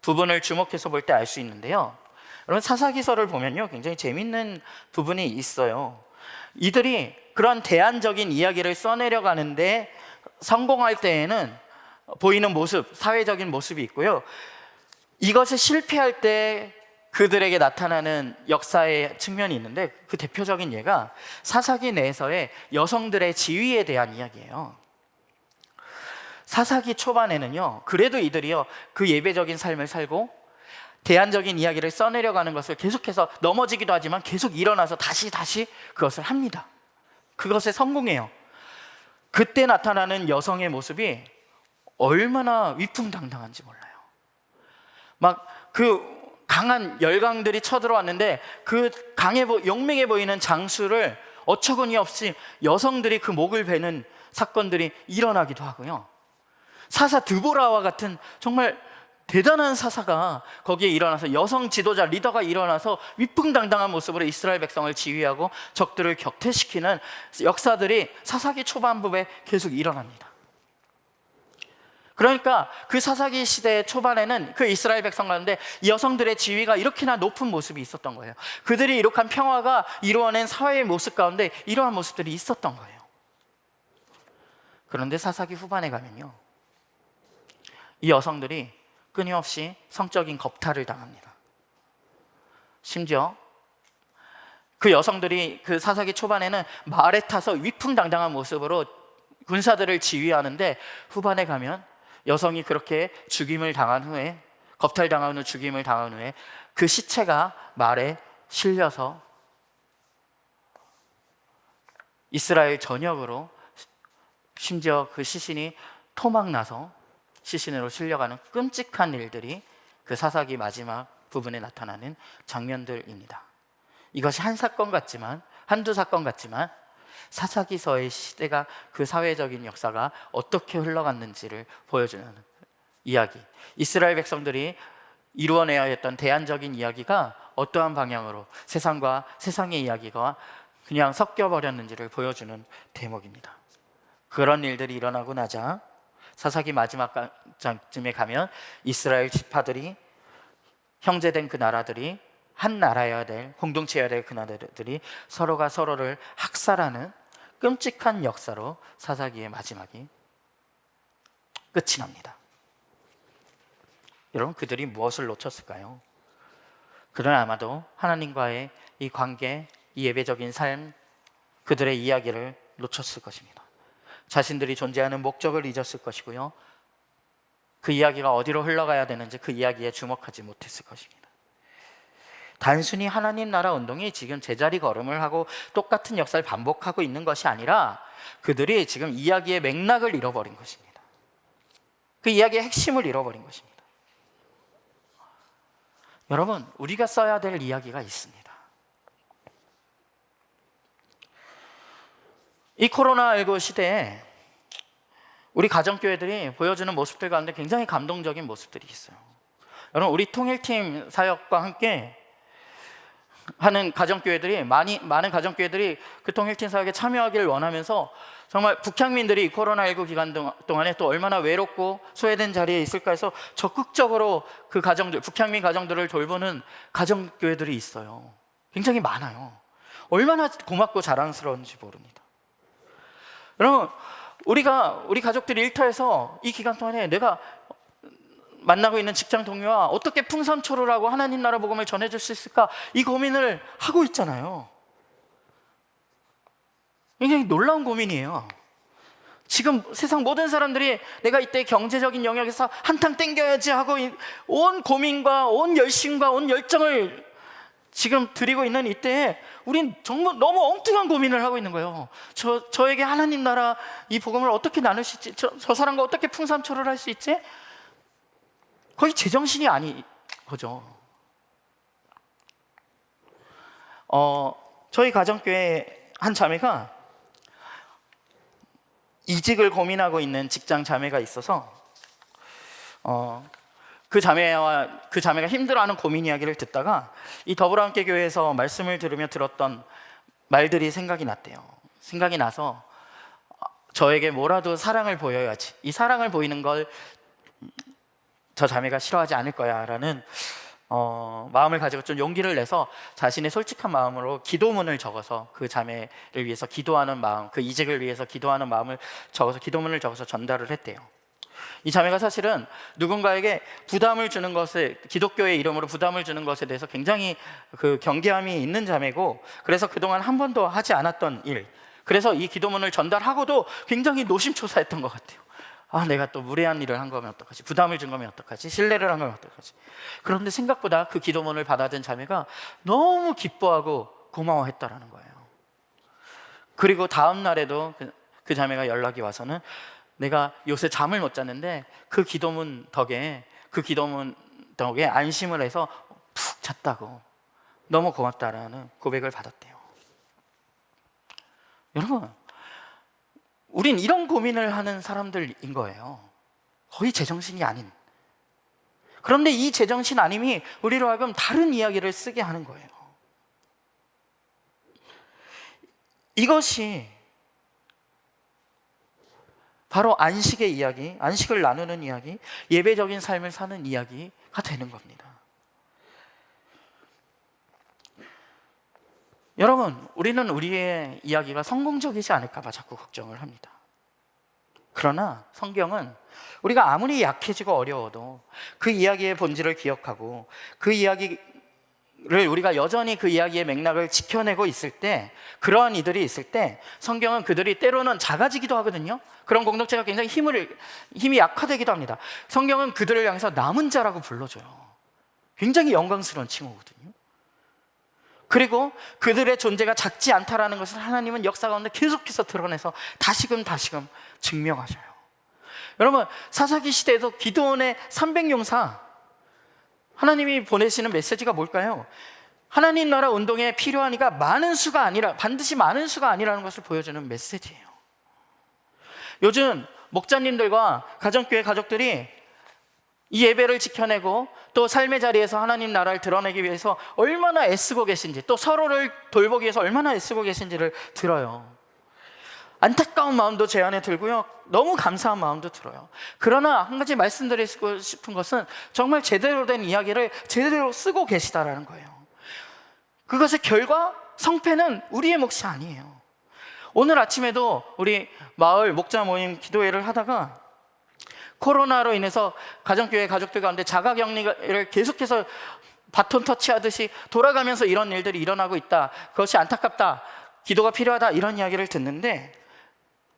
부분을 주목해서 볼 때 알 수 있는데요. 여러분, 사사기서를 보면요 굉장히 재밌는 부분이 있어요. 이들이 그런 대안적인 이야기를 써내려가는데 성공할 때에는 보이는 모습, 사회적인 모습이 있고요. 이것을 실패할 때 그들에게 나타나는 역사의 측면이 있는데, 그 대표적인 예가 사사기 내에서의 여성들의 지위에 대한 이야기예요. 사사기 초반에는요, 그래도 이들이요 그 예배적인 삶을 살고 대안적인 이야기를 써내려가는 것을 계속해서 넘어지기도 하지만 계속 일어나서 다시 그것을 합니다. 그것에 성공해요. 그때 나타나는 여성의 모습이 얼마나 위풍당당한지 몰라요. 막 그 강한 열강들이 쳐들어왔는데 그 용맹해 보이는 장수를 어처구니 없이 여성들이 그 목을 베는 사건들이 일어나기도 하고요. 사사 드보라와 같은 정말 대단한 사사가 거기에 일어나서, 여성 지도자 리더가 일어나서 위풍당당한 모습으로 이스라엘 백성을 지휘하고 적들을 격퇴시키는 역사들이 사사기 초반부에 계속 일어납니다. 그러니까 그 사사기 시대 초반에는 그 이스라엘 백성 가운데 여성들의 지위가 이렇게나 높은 모습이 있었던 거예요. 그들이 이룩한 평화가 이루어낸 사회의 모습 가운데 이러한 모습들이 있었던 거예요. 그런데 사사기 후반에 가면요, 이 여성들이 끊임없이 성적인 겁탈을 당합니다. 심지어 그 여성들이 그 사사기 초반에는 말에 타서 위풍당당한 모습으로 군사들을 지휘하는데, 후반에 가면 여성이 그렇게 죽임을 당한 후에, 겁탈당한 후 죽임을 당한 후에 그 시체가 말에 실려서 이스라엘 전역으로, 심지어 그 시신이 토막나서 시신으로 실려가는 끔찍한 일들이 그 사사기 마지막 부분에 나타나는 장면들입니다. 이것이 한 사건 같지만, 한두 사건 같지만 사사기서의 시대가, 그 사회적인 역사가 어떻게 흘러갔는지를 보여주는 이야기, 이스라엘 백성들이 이루어내야 했던 대안적인 이야기가 어떠한 방향으로 세상과 세상의 이야기가 그냥 섞여버렸는지를 보여주는 대목입니다. 그런 일들이 일어나고 나자 사사기 마지막 장쯤에 가면 이스라엘 지파들이, 형제된 그 나라들이 한 나라여야 될, 공동체여야 될 그 나라들이 서로가 서로를 학살하는 끔찍한 역사로 사사기의 마지막이 끝이 납니다. 여러분, 그들이 무엇을 놓쳤을까요? 그들은 아마도 하나님과의 이 관계, 이 예배적인 삶, 그들의 이야기를 놓쳤을 것입니다. 자신들이 존재하는 목적을 잊었을 것이고요, 그 이야기가 어디로 흘러가야 되는지 그 이야기에 주목하지 못했을 것입니다. 단순히 하나님 나라 운동이 지금 제자리 걸음을 하고 똑같은 역사를 반복하고 있는 것이 아니라, 그들이 지금 이야기의 맥락을 잃어버린 것입니다. 그 이야기의 핵심을 잃어버린 것입니다. 여러분, 우리가 써야 될 이야기가 있습니다. 이 코로나19 시대에 우리 가정교회들이 보여주는 모습들 가운데 굉장히 감동적인 모습들이 있어요. 여러분, 우리 통일팀 사역과 함께 하는 가정교회들이, 많은 가정교회들이 그 통일팀 사역에 참여하기를 원하면서, 정말 북향민들이 코로나19 기간 동안에 또 얼마나 외롭고 소외된 자리에 있을까 해서 적극적으로 그 가정들, 북향민 가정들을 돌보는 가정교회들이 있어요. 굉장히 많아요. 얼마나 고맙고 자랑스러운지 모릅니다. 여러분, 우리 가족들이 일터에서 이 기간 동안에 내가 만나고 있는 직장 동료와 어떻게 풍선초로라고 하나님 나라 복음을 전해줄 수 있을까, 이 고민을 하고 있잖아요. 굉장히 놀라운 고민이에요. 지금 세상 모든 사람들이 내가 이때 경제적인 영역에서 한탕 땡겨야지 하고 온 고민과 온 열심과 온 열정을 지금 드리고 있는 이때에 우린 정말 너무 엉뚱한 고민을 하고 있는 거예요. 저에게 하나님 나라 이 복음을 어떻게 나눌 수 있지? 저 사람과 어떻게 풍산초를 할 수 있지? 거의 제정신이 아닌 거죠. 저희 가정교회 한 자매가 이직을 고민하고 있는 직장 자매가 있어서 그 자매가 힘들어하는 고민 이야기를 듣다가 이 더불어함께 교회에서 말씀을 들으며 들었던 말들이 생각이 났대요. 생각이 나서 저에게 뭐라도 사랑을 보여야지, 이 사랑을 보이는 걸 저 자매가 싫어하지 않을 거야 라는 마음을 가지고 좀 용기를 내서 자신의 솔직한 마음으로 기도문을 적어서 그 자매를 위해서 기도하는 마음, 그 이직을 위해서 기도하는 마음을 적어서, 기도문을 적어서 전달을 했대요. 이 자매가 사실은 누군가에게 부담을 주는 것에, 기독교의 이름으로 부담을 주는 것에 대해서 굉장히 그 경계함이 있는 자매고, 그래서 그동안 한 번도 하지 않았던 일, 그래서 이 기도문을 전달하고도 굉장히 노심초사했던 것 같아요. 내가 또 무례한 일을 한 거면 어떡하지? 부담을 준 거면 어떡하지? 신뢰를 한 거면 어떡하지? 그런데 생각보다 그 기도문을 받아든 자매가 너무 기뻐하고 고마워했다라는 거예요. 그리고 다음 날에도 그 자매가 연락이 와서는 내가 요새 잠을 못 잤는데 그 기도문 덕에 안심을 해서 푹 잤다고, 너무 고맙다라는 고백을 받았대요. 여러분, 우린 이런 고민을 하는 사람들인 거예요. 거의 제정신이 아닌. 그런데 이 제정신 아님이 우리로 하여금 다른 이야기를 쓰게 하는 거예요. 이것이 바로 안식의 이야기, 안식을 나누는 이야기, 예배적인 삶을 사는 이야기가 되는 겁니다. 여러분, 우리는 우리의 이야기가 성공적이지 않을까 봐 자꾸 걱정을 합니다. 그러나 성경은 우리가 아무리 약해지고 어려워도 그 이야기의 본질을 기억하고 그 이야기를 우리가 여전히 그 이야기의 맥락을 지켜내고 있을 때, 그러한 이들이 있을 때 성경은 그들이 때로는 작아지기도 하거든요. 그런 공동체가 굉장히 힘이 약화되기도 합니다. 성경은 그들을 향해서 남은 자라고 불러줘요. 굉장히 영광스러운 칭호거든요. 그리고 그들의 존재가 작지 않다라는 것을 하나님은 역사 가운데 계속해서 드러내서 다시금 증명하셔요. 여러분, 사사기 시대에도 기드온의 300용사, 하나님이 보내시는 메시지가 뭘까요? 하나님 나라 운동에 필요한 이가 많은 수가 아니라, 반드시 많은 수가 아니라는 것을 보여주는 메시지예요. 요즘 목자님들과 가정교회 가족들이 이 예배를 지켜내고 또 삶의 자리에서 하나님 나라를 드러내기 위해서 얼마나 애쓰고 계신지, 또 서로를 돌보기 위해서 얼마나 애쓰고 계신지를 들어요. 안타까운 마음도 제 안에 들고요, 너무 감사한 마음도 들어요. 그러나 한 가지 말씀드리고 싶은 것은 정말 제대로 된 이야기를 제대로 쓰고 계시다라는 거예요. 그것의 결과, 성패는 우리의 몫이 아니에요. 오늘 아침에도 우리 마을 목자 모임 기도회를 하다가 코로나로 인해서 가정교회 가족들 가운데 자가격리를 계속해서 바톤 터치하듯이 돌아가면서 이런 일들이 일어나고 있다, 그것이 안타깝다, 기도가 필요하다, 이런 이야기를 듣는데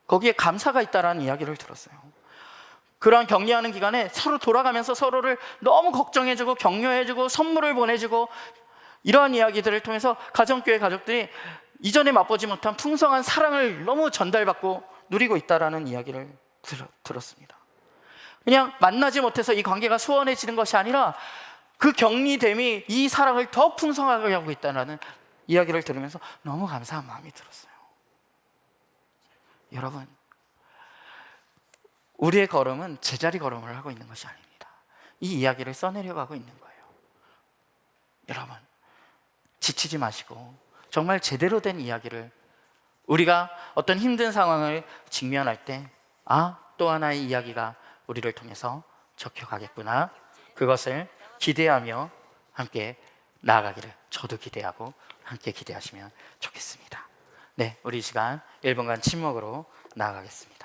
거기에 감사가 있다라는 이야기를 들었어요. 그러한 격리하는 기간에 서로 돌아가면서 서로를 너무 걱정해주고 격려해주고 선물을 보내주고, 이러한 이야기들을 통해서 가정교회 가족들이 이전에 맛보지 못한 풍성한 사랑을 너무 전달받고 누리고 있다라는 이야기를 들었습니다. 그냥 만나지 못해서 이 관계가 소원해지는 것이 아니라 그 격리됨이 이 사랑을 더 풍성하게 하고 있다는 이야기를 들으면서 너무 감사한 마음이 들었어요. 여러분, 우리의 걸음은 제자리 걸음을 하고 있는 것이 아닙니다. 이 이야기를 써내려가고 있는 거예요. 여러분, 지치지 마시고 정말 제대로 된 이야기를, 우리가 어떤 힘든 상황을 직면할 때, 또 하나의 이야기가 우리를 통해서 적혀가겠구나, 그것을 기대하며 함께 나아가기를 저도 기대하고 함께 기대하시면 좋겠습니다. 네, 우리 이 시간 1분간 침묵으로 나아가겠습니다.